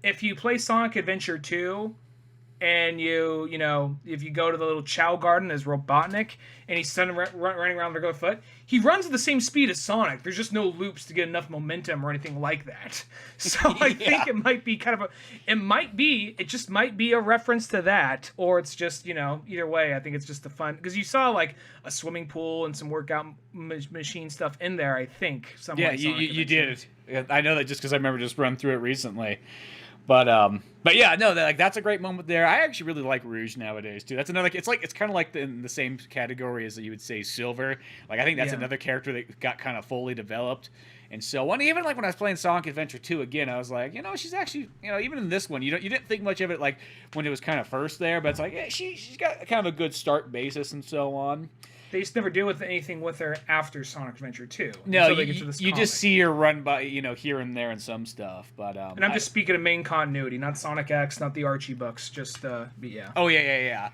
if you play Sonic Adventure 2 and you know, if you go to the little Chow Garden as Robotnik, and he's running around with regular foot, he runs at the same speed as Sonic. There's just no loops to get enough momentum or anything like that. So I think it might be kind of it just might be a reference to that, or it's just, you know, either way, I think it's just a fun, because you saw like a swimming pool and some workout machine stuff in there, I think. Yeah, you did. I know that just because I remember just running through it recently. But yeah, no, that's a great moment there. I actually really like Rouge nowadays too. That's another. It's kind of like in the same category as you would say Silver. Like I think that's another character that got kind of fully developed. And so even like when I was playing Sonic Adventure 2 again, I was like, you know, she's actually, you know, even in this one, you didn't think much of it like when it was kind of first there, but it's like, yeah, she's got kind of a good start basis and so on. They just never do anything with her after Sonic Adventure 2. No, you just see her run by, you know, here and there and some stuff. But and I'm just speaking of main continuity, not Sonic X, not the Archie books, just yeah. Oh yeah.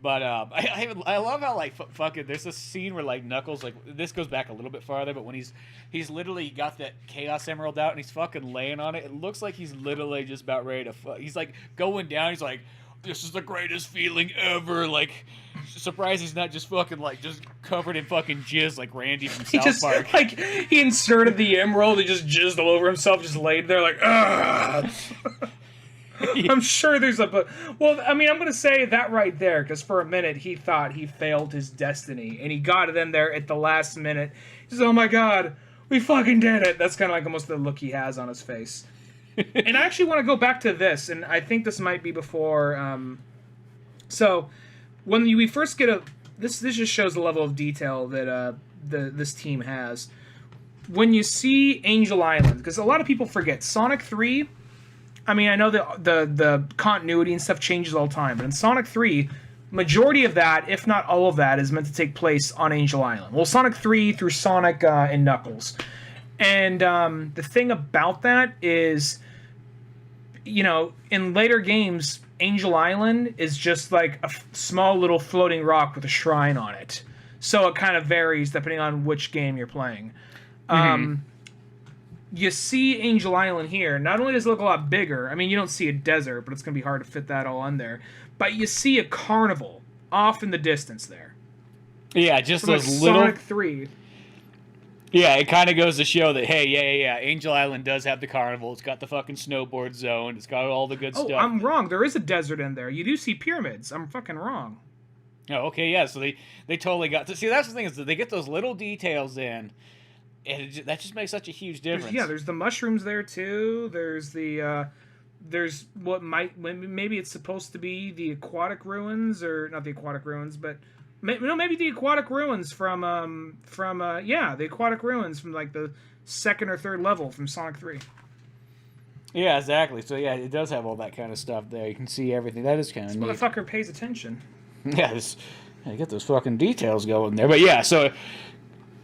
But I love how like fucking there's this scene where like Knuckles, like this goes back a little bit farther, but when he's literally got that Chaos Emerald out and he's fucking laying on it, it looks like he's literally just about ready to he's like going down, he's like, this is the greatest feeling ever. Like, surprised he's not just fucking like just covered in fucking jizz like Randy from South Park. Like he inserted the emerald and just jizzed all over himself, just laid there like, ugh. I'm sure there's well, I mean, I'm gonna say that right there because for a minute he thought he failed his destiny and he got it in there at the last minute. He says, "Oh my god, we fucking did it." That's kind of like almost the look he has on his face. And I actually want to go back to this, and I think this might be before. So, when we first get this just shows the level of detail that this team has. When you see Angel Island, because a lot of people forget Sonic 3. I mean, I know the continuity and stuff changes all the time, but in Sonic 3, majority of that, if not all of that, is meant to take place on Angel Island. Well, Sonic 3 through Sonic and Knuckles. And the thing about that is, you know, in later games, Angel Island is just like a small little floating rock with a shrine on it. So it kind of varies depending on which game you're playing. You see Angel Island here. Not only does it look a lot bigger, I mean, you don't see a desert, but it's going to be hard to fit that all in there. But you see a carnival off in the distance there. Yeah, just from those little... Sonic 3. Yeah, it kind of goes to show that, hey, yeah, Angel Island does have the carnival. It's got the fucking snowboard zone. It's got all the good stuff. Oh, I'm wrong. There is a desert in there. You do see pyramids. I'm fucking wrong. Oh, okay, yeah. So they totally got to see. That's the thing is that they get those little details in, and that just makes such a huge difference. There's the mushrooms there too. There's the there's what maybe it's supposed to be the aquatic ruins, or not the aquatic ruins, but. Maybe the aquatic ruins from the aquatic ruins from like the second or third level from Sonic 3. Yeah, exactly. So yeah, it does have all that kind of stuff there. You can see everything. That is kind of neat. This motherfucker pays attention. Yeah, get those fucking details going there. But yeah, so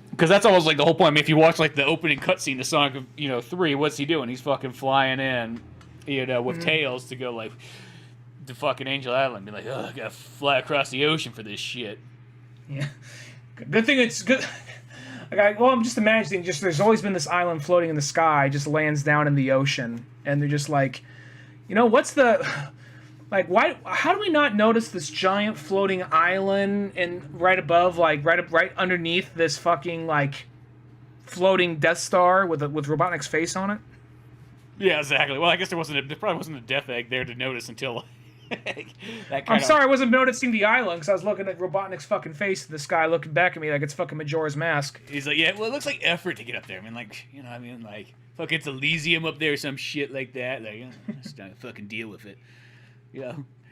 because that's almost like the whole point. I mean, if you watch like the opening cutscene to Sonic, 3, what's he doing? He's fucking flying in, with Tails to go like. To fucking Angel Island, be like, oh, I gotta fly across the ocean for this shit. Yeah, good thing it's good. I'm just imagining. There's always been this island floating in the sky, just lands down in the ocean, and they're just like, what's the, like, why? How do we not notice this giant floating island and right above, like, right underneath this fucking like floating Death Star with Robotnik's face on it? Yeah, exactly. Well, I guess there probably wasn't a death egg there to notice until. I'm sorry, I wasn't noticing the island because I was looking at Robotnik's fucking face in the sky, looking back at me like it's fucking Majora's Mask. He's like, yeah, well, it looks like effort to get up there. I mean, fuck, it's Elysium up there or some shit like that. Like, just don't fucking deal with it.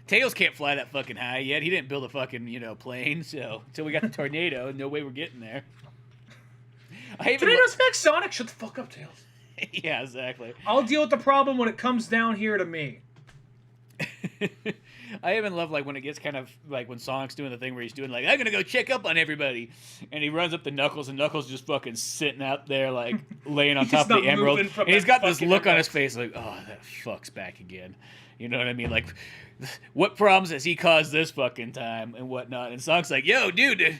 Tails can't fly that fucking high yet. He didn't build a fucking, plane, so until we got the tornado, no way we're getting there. Tornadoes affect Sonic? Shut the fuck up, Tails. Yeah, exactly. I'll deal with the problem when it comes down here to me. I even love like when it gets kind of like when Sonic's doing the thing where he's doing like I'm gonna go check up on everybody, and he runs up to Knuckles and Knuckles just fucking sitting out there like laying on top of the emerald, and he's got this look on his face like, oh, that fuck's back again. You know what I mean? Like, what problems has he caused this fucking time and whatnot? And Sonic's like, yo, dude,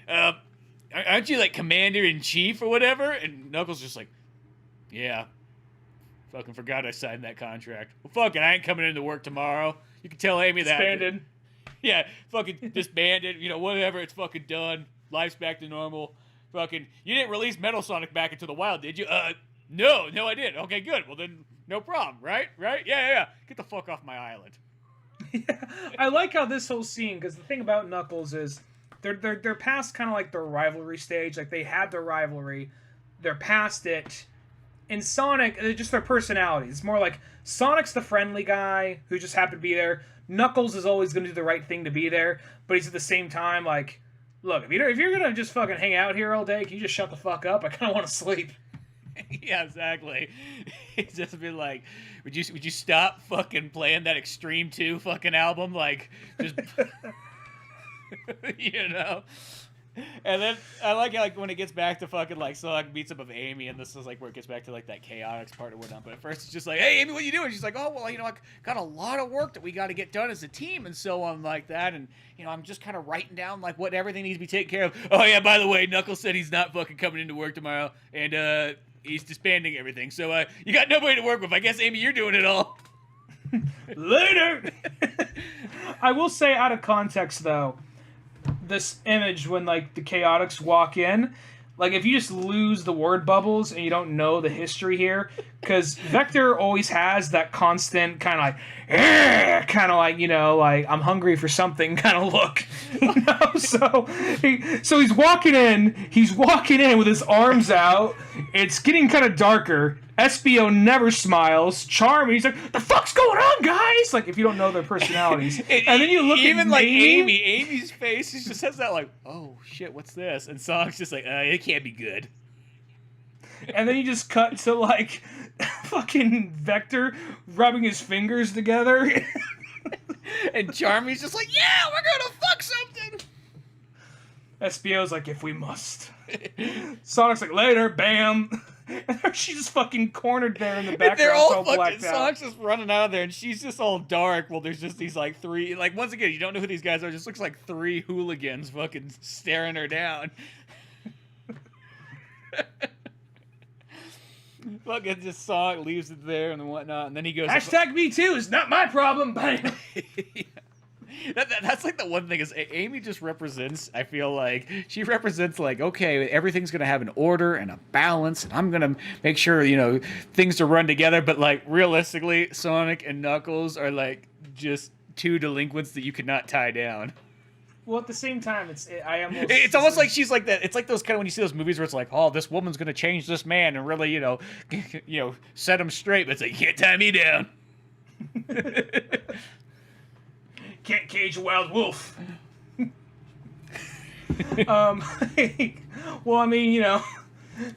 aren't you like commander in chief or whatever? And Knuckles just like, yeah. Fucking forgot I signed that contract. Well, fuck it, I ain't coming into work tomorrow. You can tell Amy that. Disbanded. Yeah, fucking disbanded. Whatever. It's fucking done. Life's back to normal. Fucking, you didn't release Metal Sonic back into the wild, did you? No, I didn't. Okay, good. Well, then, no problem, right? Yeah. Get the fuck off my island. Yeah, I like how this whole scene, because the thing about Knuckles is they're past kind of like the rivalry stage. Like, they had the rivalry. They're past it. In Sonic, just their personalities. It's more like Sonic's the friendly guy who just happened to be there. Knuckles is always going to do the right thing to be there, but he's at the same time like, look, if you're going to just fucking hang out here all day, can you just shut the fuck up? I kind of want to sleep. Yeah, exactly. It's just been like, would you stop fucking playing that Extreme 2 fucking album? Like, just, And then I like how, like, when it gets back to fucking, like, Sonic beats up of Amy, and this is, like, where it gets back to, like, that Chaotix part or whatnot. But at first it's just like, hey, Amy, what you doing? She's like, oh, well, I got a lot of work that we got to get done as a team and so on like that. And, I'm just kind of writing down, like, what everything needs to be taken care of. Oh, yeah, by the way, Knuckles said he's not fucking coming into work tomorrow, and, he's disbanding everything. So, you got nobody to work with. I guess, Amy, you're doing it all. Later! I will say, out of context, though, this image when, like, the Chaotix walk in, like, if you just lose the word bubbles and you don't know the history here, because Vector always has that constant kind of like, I'm hungry for something kind of look, So he's walking in with his arms out. It's getting kind of darker. SBO never smiles. Charming. He's like, the fuck's going on, guys? Like, if you don't know their personalities. And then you look even at like Amy's face, she just has that like, oh shit, what's this? And Sonic's just like, it can't be good. And then you just cut to like fucking Vector rubbing his fingers together. And Charmy's just like, yeah, we're gonna fuck something. SBO's like, if we must. Sonic's like, later, bam. And she's just fucking cornered there in the background. They're all fucking, Sonic's just running out of there, and she's just all dark. Well, there's just these, like, three, like, once again, you don't know who these guys are. It just looks like three hooligans fucking staring her down. Fucking just Sonic leaves it there and whatnot, and then he goes... Hashtag me too, it's not my problem, bam. Yeah. That's like the one thing is Amy just represents, I feel like, she represents like, okay, everything's going to have an order and a balance, and I'm going to make sure, things to run together, but like realistically, Sonic and Knuckles are like just two delinquents that you could not tie down. Well, at the same time, it's almost like she's like that. It's like those kind of when you see those movies where it's like, oh, this woman's going to change this man and really, set him straight, but it's like, you can't tie me down. Can't cage a wild wolf. Well, I mean,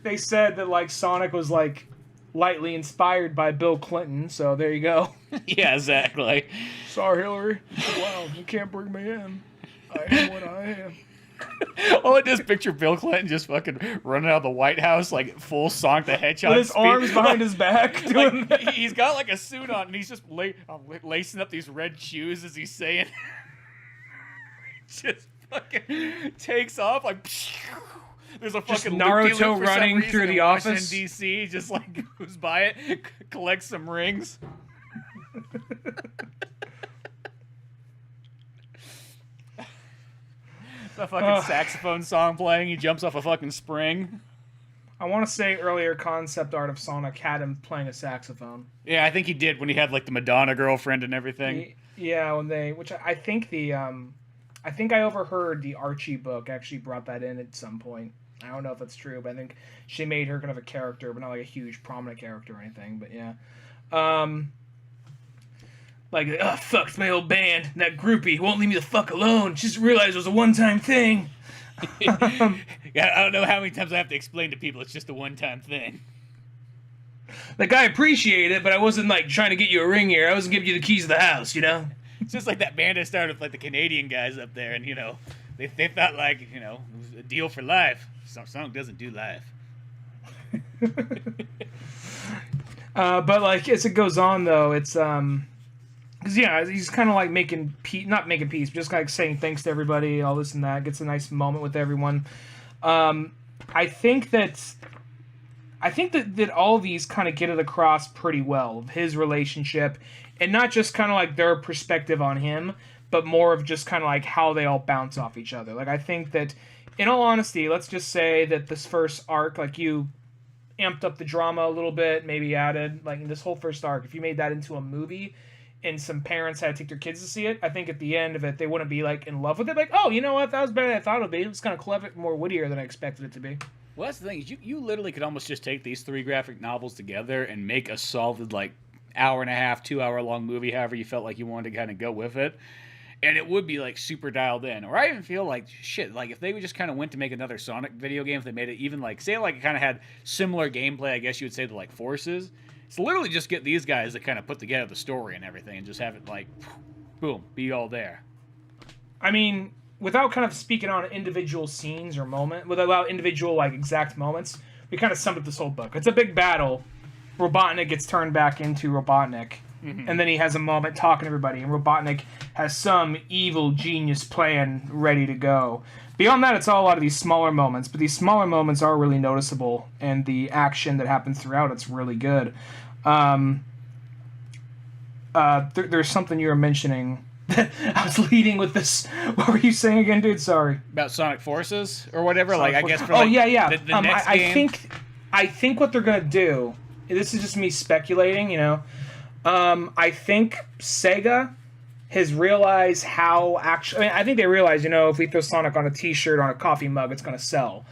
they said that like Sonic was like lightly inspired by Bill Clinton, so there you go. Yeah, exactly. Sorry, Hillary. Wow, you can't bring me in. I am what I am. Oh, I just picture Bill Clinton just fucking running out of the White House like full Sonic the Hedgehog. With his arms behind his back. He's got like a suit on and he's just lacing up these red shoes as he's saying. Just fucking takes off like. There's a fucking Naruto running through the office. DC just like goes by it, collects some rings. A fucking saxophone song playing. He jumps off a fucking spring. I want to say earlier concept art of Sonic had him playing a saxophone. Yeah, I think he did when he had like the Madonna girlfriend and everything. Yeah, which I think I think I overheard the Archie book actually brought that in at some point. I don't know if that's true, but I think she made her kind of a character, but not like a huge prominent character or anything. But yeah. Like, oh, fuck, it's my old band. And that groupie won't leave me the fuck alone. She just realized it was a one-time thing. Yeah, I don't know how many times I have to explain to people it's just a one-time thing. Like, I appreciate it, but I wasn't, like, trying to get you a ring here. I wasn't giving you the keys to the house, It's just like that band I started with, like, the Canadian guys up there, and, they thought, like, it was a deal for life. Sonic doesn't do life. But, like, as it goes on, though, it's, because, yeah, he's kind of like not making peace, but just like saying thanks to everybody, all this and that. Gets a nice moment with everyone. I think that all these kind of get it across pretty well. His relationship and not just kind of like their perspective on him, but more of just kind of like how they all bounce off each other. Like I think that, in all honesty, let's just say that this first arc, like you amped up the drama a little bit, maybe added like in this whole first arc, if you made that into a movie and some parents had to take their kids to see it, I think at the end of it they wouldn't be like in love with it, like, oh, you know what, that was better than I thought it would be. It was kind of clever, more wittier than I expected it to be. Well, that's the thing, is you literally could almost just take these 3 graphic novels together and make a solid like hour and a half, 2 hour long movie, however you felt like you wanted to kind of go with it. And it would be like super dialed in. Or I even feel like shit, like if they just kind of went to make another Sonic video game, if they made it even like, say like it kind of had similar gameplay, I guess you would say, to like Forces. It's literally just get these guys that kind of put together the story and everything and just have it like, boom, be all there. I mean, without kind of speaking on individual scenes or without individual like exact moments, we kind of summed up this whole book. It's a big battle. Robotnik gets turned back into Robotnik. Mm-hmm. And then he has a moment talking to everybody, and Robotnik has some evil genius plan ready to go. Beyond that, it's all a lot of these smaller moments, but these smaller moments are really noticeable, and the action that happens throughout it's really good. There's something you were mentioning. I was leading with this. What were you saying again, dude? Sorry. About Sonic Forces or whatever. Sonic I guess for like the next game. I think what they're gonna do. This is just me speculating, you know. I think Sega has realized how actually... I mean, I think they realize, you know, if we throw Sonic on a t-shirt, on a coffee mug, it's going to sell.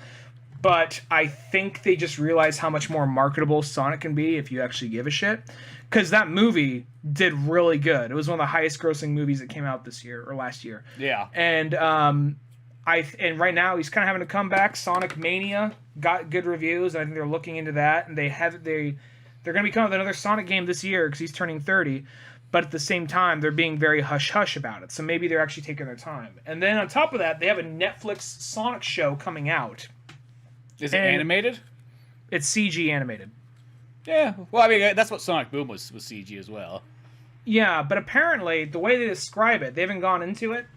But I think they just realize how much more marketable Sonic can be if you actually give a shit. Because that movie did really good. It was one of the highest grossing movies that came out this year, or last year. Yeah. And and right now he's kind of having a comeback. Sonic Mania got good reviews, and I think they're looking into that. And they're going to be coming with another Sonic game this year because he's turning 30. But at the same time, they're being very hush-hush about it. So maybe they're actually taking their time. And then on top of that, they have a Netflix Sonic show coming out. Is it animated? It's CG animated. Yeah. Well, I mean, that's what Sonic Boom was CG as well. Yeah, but apparently, the way they describe it, they haven't gone into it.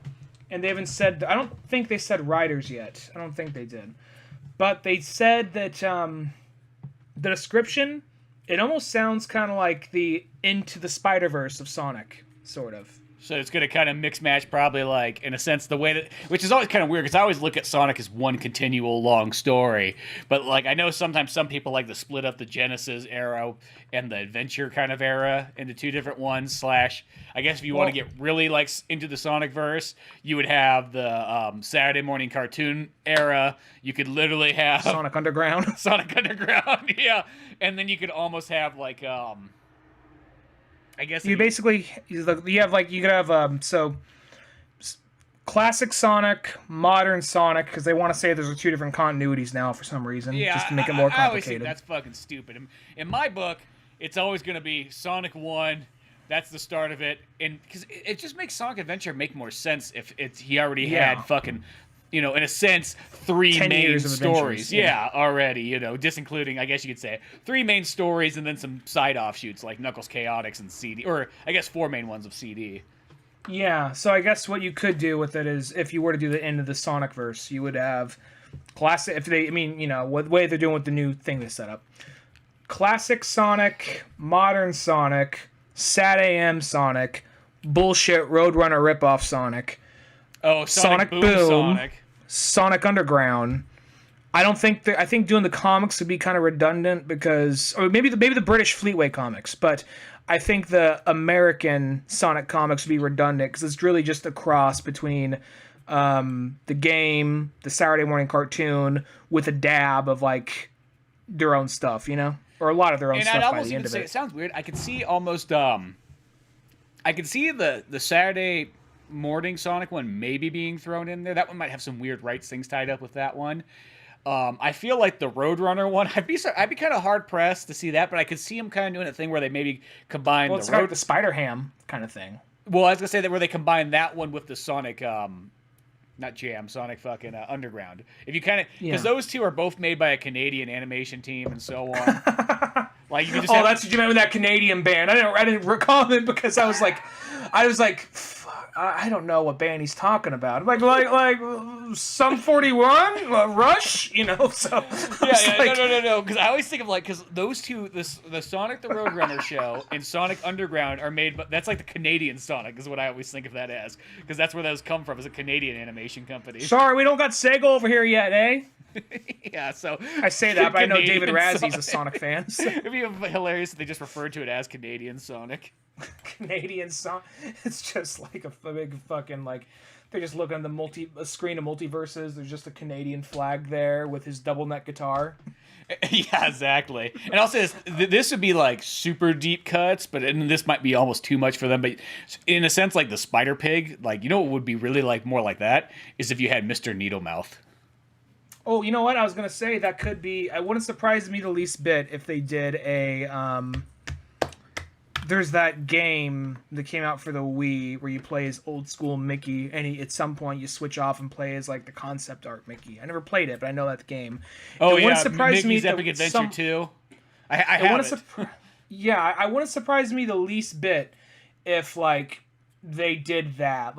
And they haven't said... I don't think they said writers yet. I don't think they did. But they said that the description... It almost sounds kind of like the Into the Spider-Verse of Sonic, sort of. So it's going to kind of mix-match probably like, in a sense, the way that... Which is always kind of weird, because I always look at Sonic as one continual long story. But, like, I know sometimes some people like to split up the Genesis era and the Adventure kind of era into 2 different ones, / I guess if you want to get really, like, into the Sonic-verse, you would have the Saturday morning cartoon era. You could literally have... Sonic Underground. Sonic Underground, yeah. And then you could almost have, like... I guess you basically you could have classic Sonic, modern Sonic, because they want to say there's 2 different continuities now for some reason, just to make it more complicated. I always think that's fucking stupid. In my book, it's always going to be Sonic 1. That's the start of it, and because it just makes Sonic Adventure make more sense if he already had fucking. You know, in a sense, 3 main stories. Yeah, already, you know, just including, I guess you could say, 3 main stories and then some side offshoots like Knuckles Chaotix and CD. Or, I guess, 4 main ones of CD. Yeah, so I guess what you could do with it is, if you were to do the end of the Sonic-verse, you would have classic... what way they're doing with the new thing they set up. Classic Sonic, modern Sonic, Sat AM Sonic, bullshit Roadrunner ripoff Sonic... Oh, Sonic Boom Sonic. Sonic Underground. I think doing the comics would be kind of redundant because, or maybe the British Fleetway comics, but I think the American Sonic comics would be redundant because it's really just a cross between the game, the Saturday morning cartoon, with a dab of like their own stuff, you know, or a lot of their own stuff by the end of it. It sounds weird. I could see almost. I could see the Saturday morning Sonic one maybe being thrown in there. That one might have some weird rights things tied up with that one. I feel like the Roadrunner one, I'd be kind of hard pressed to see that, but I could see them kind of doing a thing where they maybe combine it's kind of the Spider-Ham kind of thing. Well, I was gonna say that where they combine that one with the Sonic, not Jam, Sonic fucking Underground. If you kind of, because those 2 are both made by a Canadian animation team and so on. Like you can just that's what you meant with that Canadian band. I didn't recall it because I was like, fuck. I don't know what band he's talking about. Like Sum 41, Rush, you know. So no. Because I always think of because those two, the Sonic the Roadrunner show and Sonic Underground are made. But that's like the Canadian Sonic is what I always think of that as, because that's where those come from. Is a Canadian animation company. Sorry, we don't got Sega over here yet, eh? Yeah, so I say that, but I know Canadian David Razzie's Sonic. a Sonic fan. So. It'd be hilarious if they just referred to it as Canadian Sonic. Canadian Sonic. It's just like a big fucking they're just looking at a screen of multiverses. There's just a Canadian flag there with his double neck guitar. Yeah, exactly. And also, this would be super deep cuts, but this might be almost too much for them. But in a sense, like the Spider Pig, you know what would be really more like that is if you had Mr. Needlemouth. Oh, you know what? I was gonna say that could be. It wouldn't surprise me the least bit if they did a. There's that game that came out for the Wii where you play as old school Mickey, and at some point you switch off and play as the concept art Mickey. I never played it, but I know that game. Oh, it yeah, Mickey's Epic Adventure 2. I have it. Yeah, I wouldn't surprise me the least bit if they did that.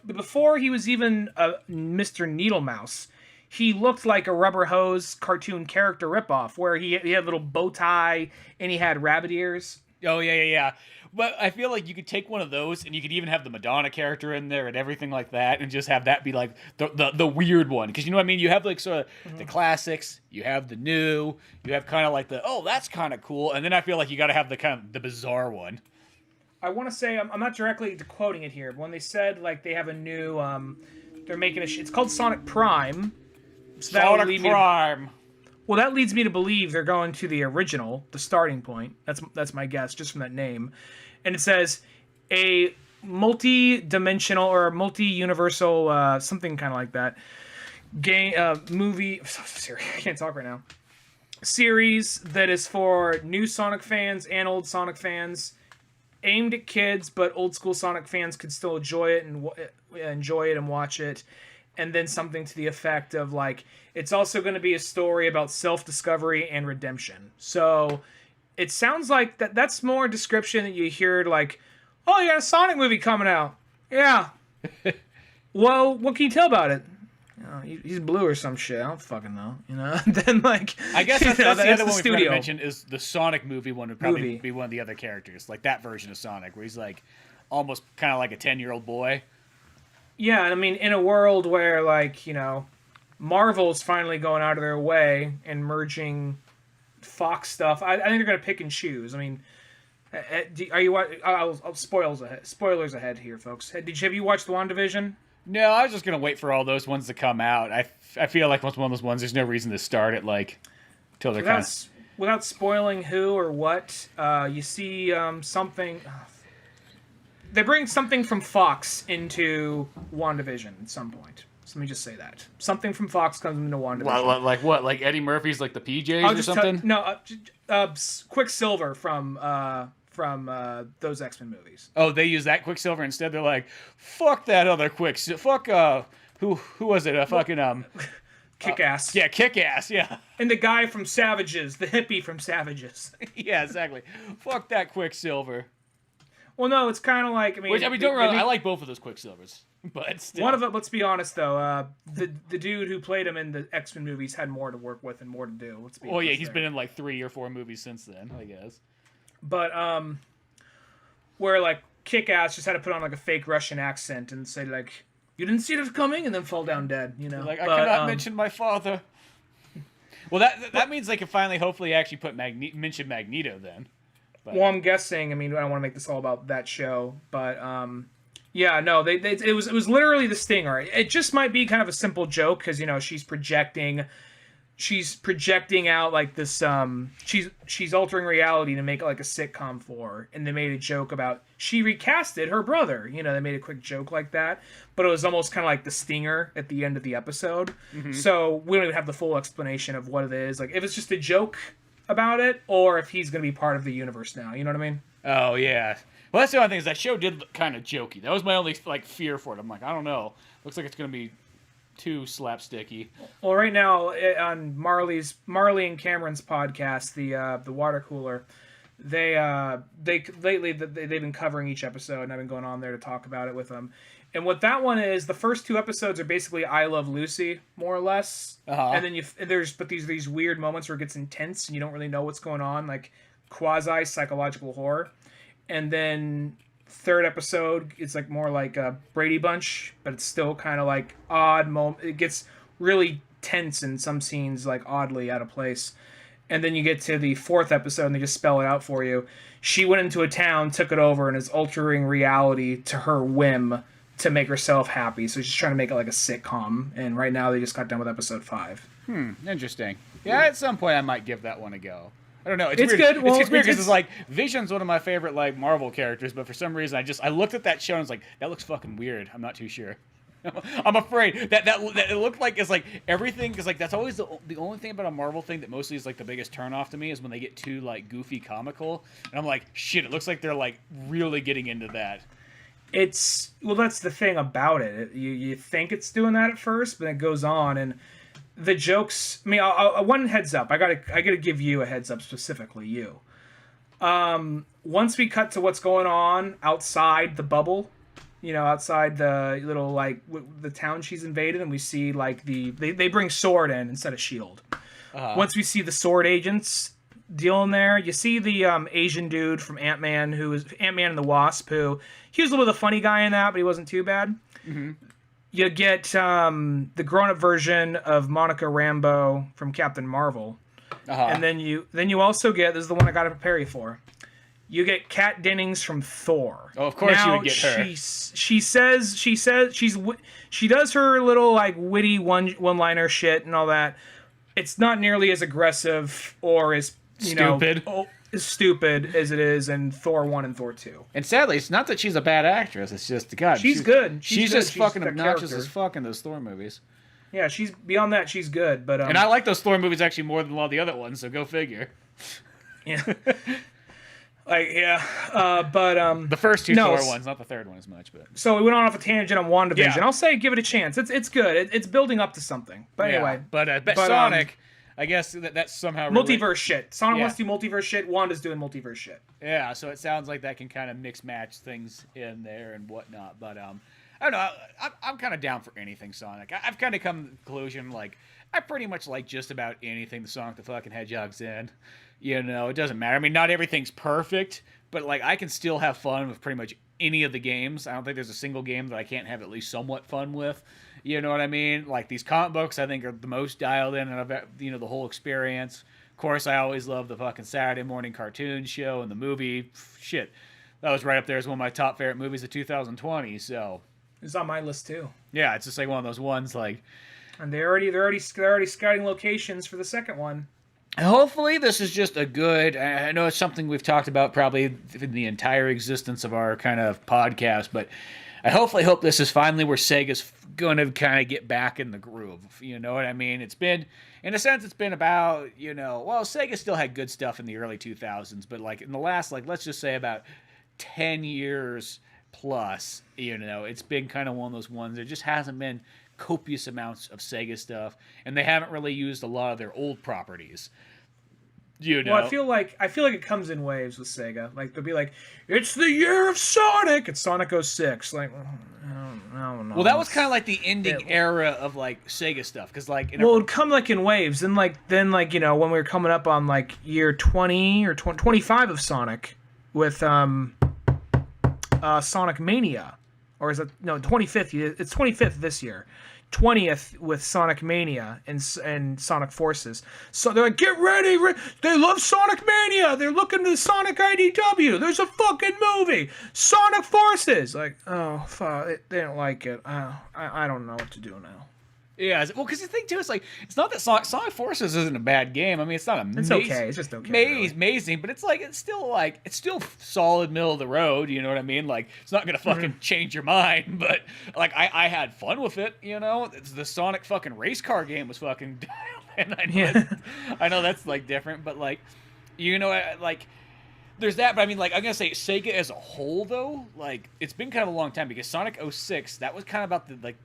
Before he was even a Mr. Needlemouse, he looked like a Rubber Hose cartoon character ripoff, where he had a little bow tie and he had rabbit ears. Oh, yeah. But I feel like you could take one of those and you could even have the Madonna character in there and everything like that, and just have that be the weird one. Because you know what I mean? You have sort of the classics, you have the new, you have kind of that's kind of cool, and then I feel like you got to have the bizarre one. I want to say, I'm not directly quoting it here, but when they said they have a new, they're making it's called Sonic Prime. So Sonic Prime. Well, that leads me to believe they're going to the original, the starting point. That's my guess, just from that name. And it says a multi-dimensional or multi-universal, something kind of like that, game, movie. Sorry, I can't talk right now. Series that is for new Sonic fans and old Sonic fans, aimed at kids, but old school Sonic fans could still enjoy it and watch it. And then something to the effect of it's also going to be a story about self-discovery and redemption. So it sounds like that's more a description that you hear oh, you got a Sonic movie coming out. Yeah. Well, what can you tell about it? He's blue or some shit. I don't fucking know. You know. Then I guess that's the other one we forgot to mention is the Sonic movie one would probably be one of the other characters, that version of Sonic where he's almost kind of like a 10-year-old boy. Yeah, and I mean, in a world where, Marvel's finally going out of their way and merging Fox stuff, I think they're going to pick and choose. I mean, are you? I'll spoilers ahead here, folks. Have you watched WandaVision? No, I was just going to wait for all those ones to come out. I feel like once one of those ones, there's no reason to start it, till they're without spoiling who or what, you see something... They bring something from Fox into WandaVision at some point. So let me just say that. Something from Fox comes into WandaVision. Like what? Like Eddie Murphy's the PJs or something? Quicksilver from those X-Men movies. Oh, they use that Quicksilver instead? They're like, fuck that other Quicksilver. Fuck, who was it? Kick-Ass. Yeah, Kick-Ass, yeah. And the guy from Savages, the hippie from Savages. Yeah, exactly. Fuck that Quicksilver. Well, no, it's kind of like, I like both of those Quicksilvers, but still. One of them, let's be honest though, the dude who played him in the X-Men movies had more to work with and more to do. Let's be honest. Yeah, he's been in 3 or 4 movies since then, I guess. But where Kick-Ass just had to put on a fake Russian accent and say you didn't see it coming, and then fall down dead, you know. I cannot mention my father. Well, that means they can finally, hopefully, actually mention Magneto then. But. Well, I'm guessing. I mean, I don't want to make this all about that show, but yeah, no, it was literally the stinger. It just might be kind of a simple joke because she's projecting out this she's altering reality to make it like a sitcom for, and they made a joke about she recasted her brother. They made a quick joke like that, but it was almost kind of like the stinger at the end of the episode. Mm-hmm. So we don't even have the full explanation of what it is. If it's just a joke about it, or if he's going to be part of the universe now. You know what I mean? Oh, yeah. Well, that's the only thing is that show did look kind of jokey. That was my only fear for it. I'm like, I don't know. Looks like it's going to be too slapsticky. Well, right now on Marley and Cameron's podcast, the water cooler, lately they've been covering each episode, and I've been going on there to talk about it with them. And what that one is, the first 2 episodes are basically I Love Lucy, more or less. And then there's these weird moments where it gets intense and you don't really know what's going on, like quasi psychological horror. And then 3rd episode, it's like more like a Brady Bunch, but it's still kind of like odd moment. It gets really tense in some scenes, like oddly out of place. And then you get to the 4th episode and they just spell it out for you. She went into a town, took it over, and is altering reality to her whim to make herself happy. So she's trying to make it like a sitcom. And right now they just got done with episode 5. Interesting. Yeah, at some point I might give that one a go. I don't know. It's weird. good. Well, it's weird because it's like Vision's one of my favorite like Marvel characters, but for some reason I looked at that show and was like, that looks fucking weird. I'm not too sure. I'm afraid that it looked like it's like everything is like that's always the only thing about a Marvel thing that mostly is like the biggest turnoff to me is when they get too like goofy comical, and I'm like, shit, it looks like they're like really getting into that. That's the thing about it. You think it's doing that at first, but it goes on, and the jokes. I mean, one heads up. I gotta give you a heads up, specifically you. Once we cut to what's going on outside the bubble, outside the little like the town she's invaded, and we see like they bring sword in instead of shield. Once we see the sword agents deal in there, you see the Asian dude from Ant-Man, who is Ant-Man and the Wasp, who he was a little bit of a funny guy in that, but he wasn't too bad. You get the grown-up version of Monica Rambeau from Captain Marvel, and then you also get, this is the one I got to prepare you for. You get Kat Dennings from Thor. Oh, of course you would get her. She does her little like witty one-liner shit and all that. It's not nearly as aggressive or as as stupid as it is in Thor 1 and Thor 2. And sadly, it's not that she's a bad actress. It's just God. She's good. She's just fucking obnoxious as fuck in those Thor movies. Yeah, she's beyond that. She's good, but and I like those Thor movies actually more than a lot of the other ones. So go figure. Yeah. But the first 2 Thor ones, not the 3rd one as much. But so we went on off a tangent on WandaVision. Yeah. I'll say give it a chance. It's good. It's building up to something. But anyway, but Sonic, I guess that's somehow multiverse shit. Sonic wants to do multiverse shit. Wanda's doing multiverse shit. Yeah, so it sounds like that can kind of mix match things in there and whatnot. But I don't know. I'm kind of down for anything Sonic. I've kind of come to the conclusion like I pretty much like just about anything the Sonic the fucking Hedgehog's in. It doesn't matter. I mean, not everything's perfect, but like I can still have fun with pretty much any of the games. I don't think there's a single game that I can't have at least somewhat fun with. You know what I mean? Like these comic books, I think are the most dialed in, and the whole experience. Of course, I always love the fucking Saturday morning cartoon show and the movie. Shit, that was right up there as one of my top favorite movies of 2020. So it's on my list too. Yeah, it's just like one of those ones like. And they're already scouting locations for the second one. Hopefully this is just a good, I know it's something we've talked about probably in the entire existence of our kind of podcast, but I hopefully hope this is finally where Sega's going to kind of get back in the groove. You know what I mean? It's been, in a sense, it's been about, Sega still had good stuff in the early 2000s, but like in the last, like, let's just say about 10 years plus, it's been kind of one of those ones. There just hasn't been copious amounts of Sega stuff, and they haven't really used a lot of their old properties. Well, I feel like it comes in waves with Sega. Like they'll be like, "It's the year of Sonic," and Sonic 06. Like, I don't know. Well, that was kind of like the ending era of like Sega stuff, because like it would come like in waves. Then when we were coming up on like year 20 or 25 of Sonic with Sonic Mania, or is it 25th? It's 25th this year. 20th with Sonic Mania and Sonic Forces. So they're like, get ready! They love Sonic Mania! They're looking to Sonic IDW! There's a fucking movie! Sonic Forces! Like, oh, fuck. They don't like it. I don't know what to do now. Yeah, well, because the thing, too, is like, it's not that Sonic Forces isn't a bad game. I mean, it's not amazing. It's okay. It's just okay. Really. Amazing, but it's still solid middle of the road, you know what I mean? Like, it's not going to fucking change your mind, but, like, I had fun with it, It's the Sonic fucking race car game was fucking, and I know that's, like, different, but, like, there's that, but I mean, like, I'm going to say Sega as a whole, though, like, it's been kind of a long time, because Sonic 06, that was kind of about the, like,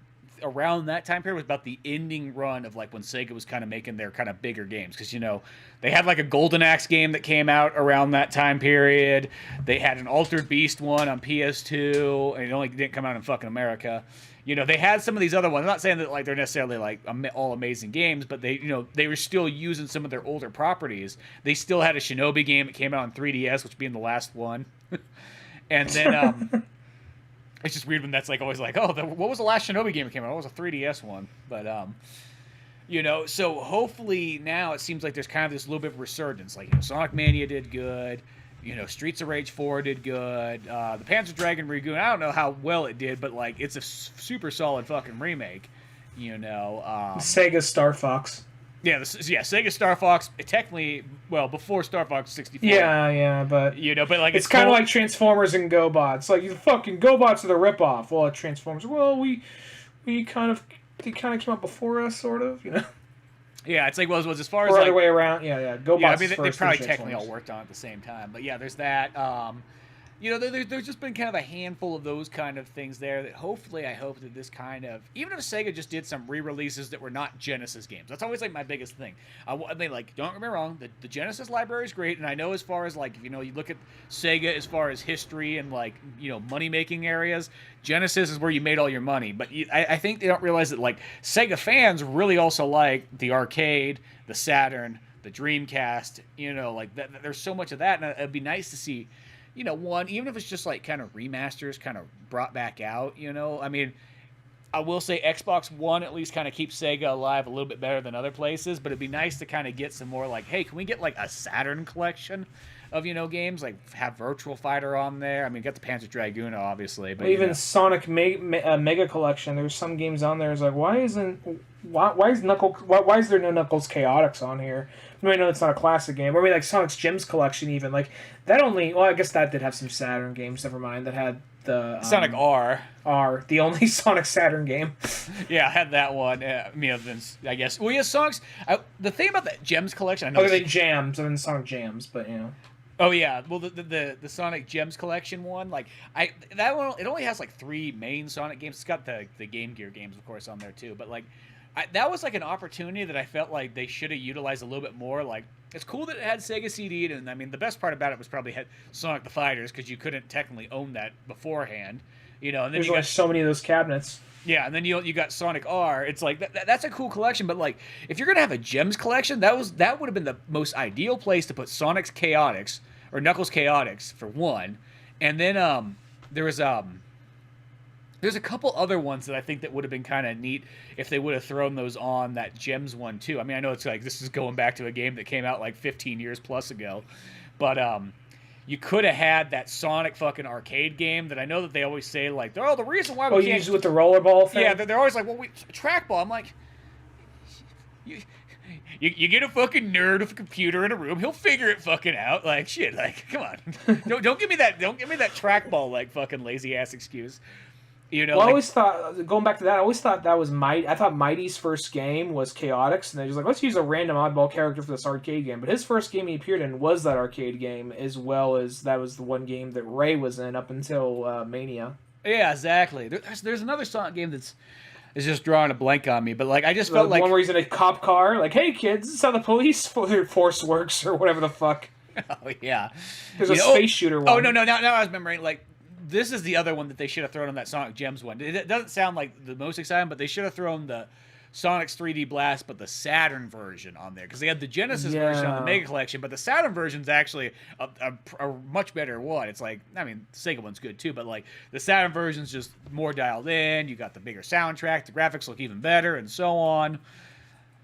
around that time period was about the ending run of like when Sega was kind of making their kind of bigger games, because they had like a Golden Axe game that came out around that time period. They had an Altered Beast one on PS2, and it only didn't come out in fucking America. They had some of these other ones. I'm not saying that like they're necessarily like all amazing games, but they were still using some of their older properties. They still had a Shinobi game that came out on 3DS, which being the last one. And then it's just weird when that's like always like, what was the last Shinobi game that came out? It was a 3DS one. But so hopefully now it seems like there's kind of this little bit of resurgence. Like Sonic Mania did good. Streets of Rage 4 did good. The Panzer Dragoon Dragoon, I don't know how well it did, but like it's a super solid fucking remake. Sega Star Fox. Yeah, Sega Star Fox. Technically, before Star Fox 64. Yeah, but but like it's kind of like Transformers and GoBots. Like the fucking GoBots are the ripoff. Well, Transformers. Well, they kind of came out before us, sort of. Yeah, it's like was as far as or like other way around. Yeah. GoBots. Yeah, I mean they probably technically all worked on it at the same time. But yeah, there's that. There's just been kind of a handful of those kind of things there that hopefully I hope that this kind of, even if Sega just did some re-releases that were not Genesis games, that's always like my biggest thing. I mean, like, don't get me wrong, the Genesis library is great, and I know as far as like, if you look at Sega as far as history and like, money making areas, Genesis is where you made all your money. But I think they don't realize that like Sega fans really also like the arcade, the Saturn, the Dreamcast, like that. There's so much of that, and it'd be nice to see. One, even if it's just like kind of remasters kind of brought back out, I mean, I will say Xbox One at least kind of keeps Sega alive a little bit better than other places, but it'd be nice to kind of get some more like, hey, can we get like a Saturn collection of, games, like have Virtual Fighter on there? I mean, got the Panzer Dragoon, obviously, but even Sonic Mega Collection, there's some games on there. It's like, why is there no Knuckles Chaotix on here? I mean, I know it's not a classic game. Or maybe like Sonic's Gems Collection, even like that only. Well, I guess that did have some Saturn games. Never mind, that had the Sonic R, the only Sonic Saturn game. Yeah, I had that one. I guess. Well, yeah, Sonic's. The thing about that Gems Collection, I know. They Jams. I mean, Sonic Jams, but Oh yeah, well the Sonic Gems Collection one, like that one, it only has like 3 main Sonic games. It's got the Game Gear games, of course, on there too. But like, that was like an opportunity that I felt like they should have utilized a little bit more. Like, it's cool that it had Sega CD, and I mean the best part about it was probably had Sonic the Fighters, because you couldn't technically own that beforehand. And then there's only so many of those cabinets. Yeah, and then you got Sonic R. It's like that's a cool collection, but like if you're gonna have a Gems collection, that would have been the most ideal place to put Sonic's Chaotix or Knuckles Chaotix for one, and then there's a couple other ones that I think that would have been kind of neat if they would have thrown those on that Gems one too. I mean, I know it's like this is going back to a game that came out like 15 years plus ago, but you could have had that Sonic fucking arcade game that I know that they always say like, the reason why we can't use it with the rollerball thing. Yeah, they're always like, trackball. I'm like, you get a fucking nerd with a computer in a room, he'll figure it fucking out. Like shit, like come on, don't give me that trackball like fucking lazy ass excuse. Well, I always thought, going back to that, I always thought that was Mighty. I thought Mighty's first game was Chaotix, and they was like, let's use a random oddball character for this arcade game. But his first game he appeared in was that arcade game, as well as that was the one game that Ray was in up until Mania. Yeah, exactly. There's another Sonic game is just drawing a blank on me, but like I just felt like one where he's in a cop car, like, hey kids, this is how the police force works, or whatever the fuck. Oh yeah, there's a space shooter one. Oh no, now I was remembering like. This is the other one that they should have thrown on that Sonic Gems one. It doesn't sound like the most exciting, but they should have thrown the Sonic's 3D Blast, but the Saturn version on there. Because they had the Genesis version on the Mega Collection, but the Saturn version's actually a much better one. It's like, I mean, the Sega one's good too, but like the Saturn version's just more dialed in. You got the bigger soundtrack, the graphics look even better, and so on.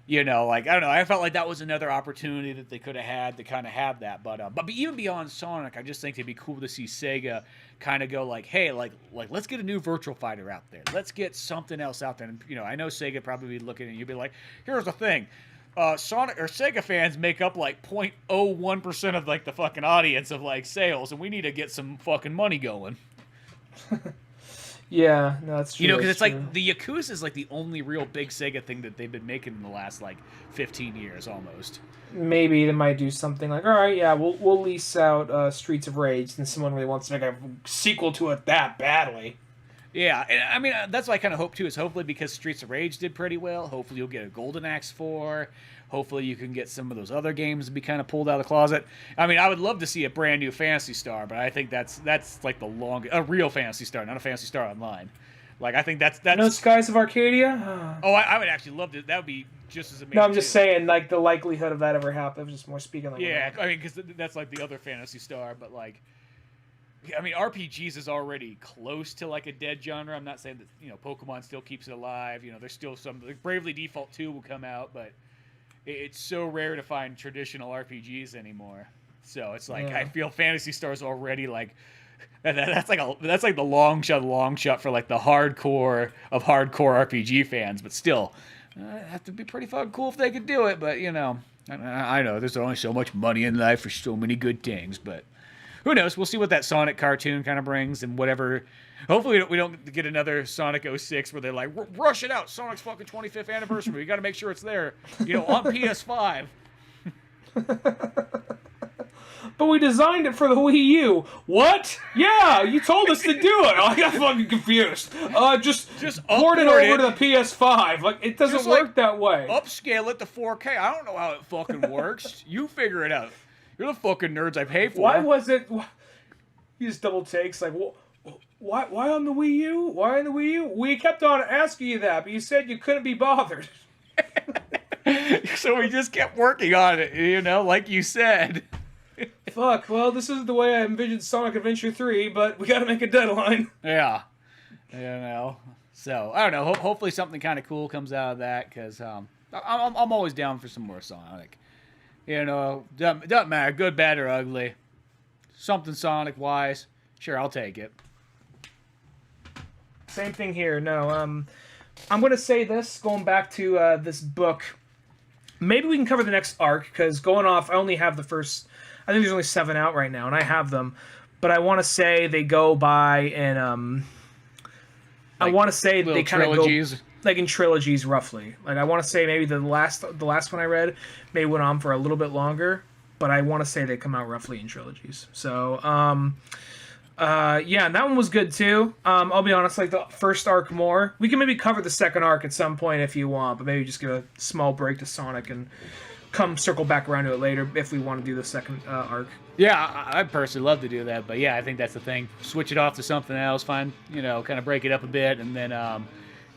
Like, I don't know. I felt like that was another opportunity that they could have had to kind of have that. But even beyond Sonic, I just think it'd be cool to see Sega kind of go like, hey, like let's get a new Virtual Fighter out there. Let's get something else out there. And, I know Sega probably be looking at you, be like, here's the thing. Sonic or Sega fans make up like 0.01% of like the fucking audience of like sales, and we need to get some fucking money going. Yeah, no, that's true. Because it's like the Yakuza is like the only real big Sega thing that they've been making in the last like 15 years almost. Maybe they might do something like, all right, yeah, we'll lease out Streets of Rage, and someone really wants to make a sequel to it that badly. Yeah, and I mean, that's what I kind of hope too, is hopefully because Streets of Rage did pretty well, hopefully you'll get a Golden Axe 4. Hopefully you can get some of those other games to be kind of pulled out of the closet. I mean, I would love to see a brand new Phantasy Star, but I think that's like the longest, a real Phantasy Star, not a Phantasy Star Online. Like, I think that's No Skies of Arcadia? Oh, I would actually love to. That would be just as amazing. No, I'm just saying, like, the likelihood of that ever happening. Just more speaking like yeah, I mean, because that's like the other Phantasy Star, but like, I mean, RPGs is already close to like a dead genre. I'm not saying that, you know, Pokemon still keeps it alive. You know, there's still some, like Bravely Default 2 will come out, but it's so rare to find traditional RPGs anymore. So it's like, I feel Phantasy Star's already like, that's like the long shot for like the hardcore of hardcore RPG fans. But still, it'd have to be pretty fucking cool if they could do it. But you know, I know there's only so much money in life for so many good things. But who knows? We'll see what that Sonic cartoon kind of brings and whatever. Hopefully we don't get another Sonic 06 where they're like, rush it out, Sonic's fucking 25th anniversary. We got to make sure it's there, you know, on PS5. But we designed it for the Wii U. What? Yeah, you told us to do it. I got fucking confused. Just port it over to the PS5. Like, it doesn't work that way. Upscale it to 4K. I don't know how it fucking works. You figure it out. You're the fucking nerds I pay for. Why was it? He just double takes like, why on the Wii U? Why on the Wii U? We kept on asking you that, but you said you couldn't be bothered. So we just kept working on it, you know, like you said. Fuck, well, this isn't the way I envisioned Sonic Adventure 3, but we gotta make a deadline. Yeah. You know. So, I don't know. Hopefully something kind of cool comes out of that, because I'm always down for some more Sonic. You know, doesn't matter, good, bad, or ugly. Something Sonic-wise, sure, I'll take it. Same thing here. No, I'm going to say this, going back to this book. Maybe we can cover the next arc, because going off, I only have the first... I think there's only 7 out right now, and I have them. But I want to say they go by in... I want to say they kind of go... Like in trilogies, roughly. Like, I want to say maybe the last one I read may went on for a little bit longer, but I want to say they come out roughly in trilogies. So, yeah, and that one was good too. I'll be honest, like the first arc more. We can maybe cover the second arc at some point if you want, but maybe just give a small break to Sonic and come circle back around to it later if we want to do the second arc. Yeah, I'd personally love to do that, but yeah, I think that's the thing. Switch it off to something else, find, you know, kind of break it up a bit, and then,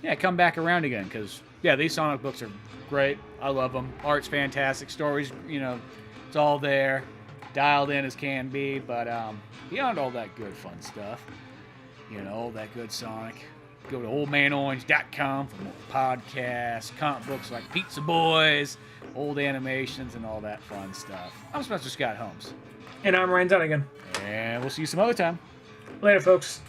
yeah, come back around again, because, yeah, these Sonic books are great. I love them. Art's fantastic. Stories, you know, it's all there. Dialed in as can be, but beyond all that good fun stuff, you know, all that good Sonic, go to oldmanorange.com for more podcasts, comic books like Pizza Boys, old animations, and all that fun stuff. I'm Spencer Scott Holmes. And I'm Ryan Dunnigan. And we'll see you some other time. Later, folks.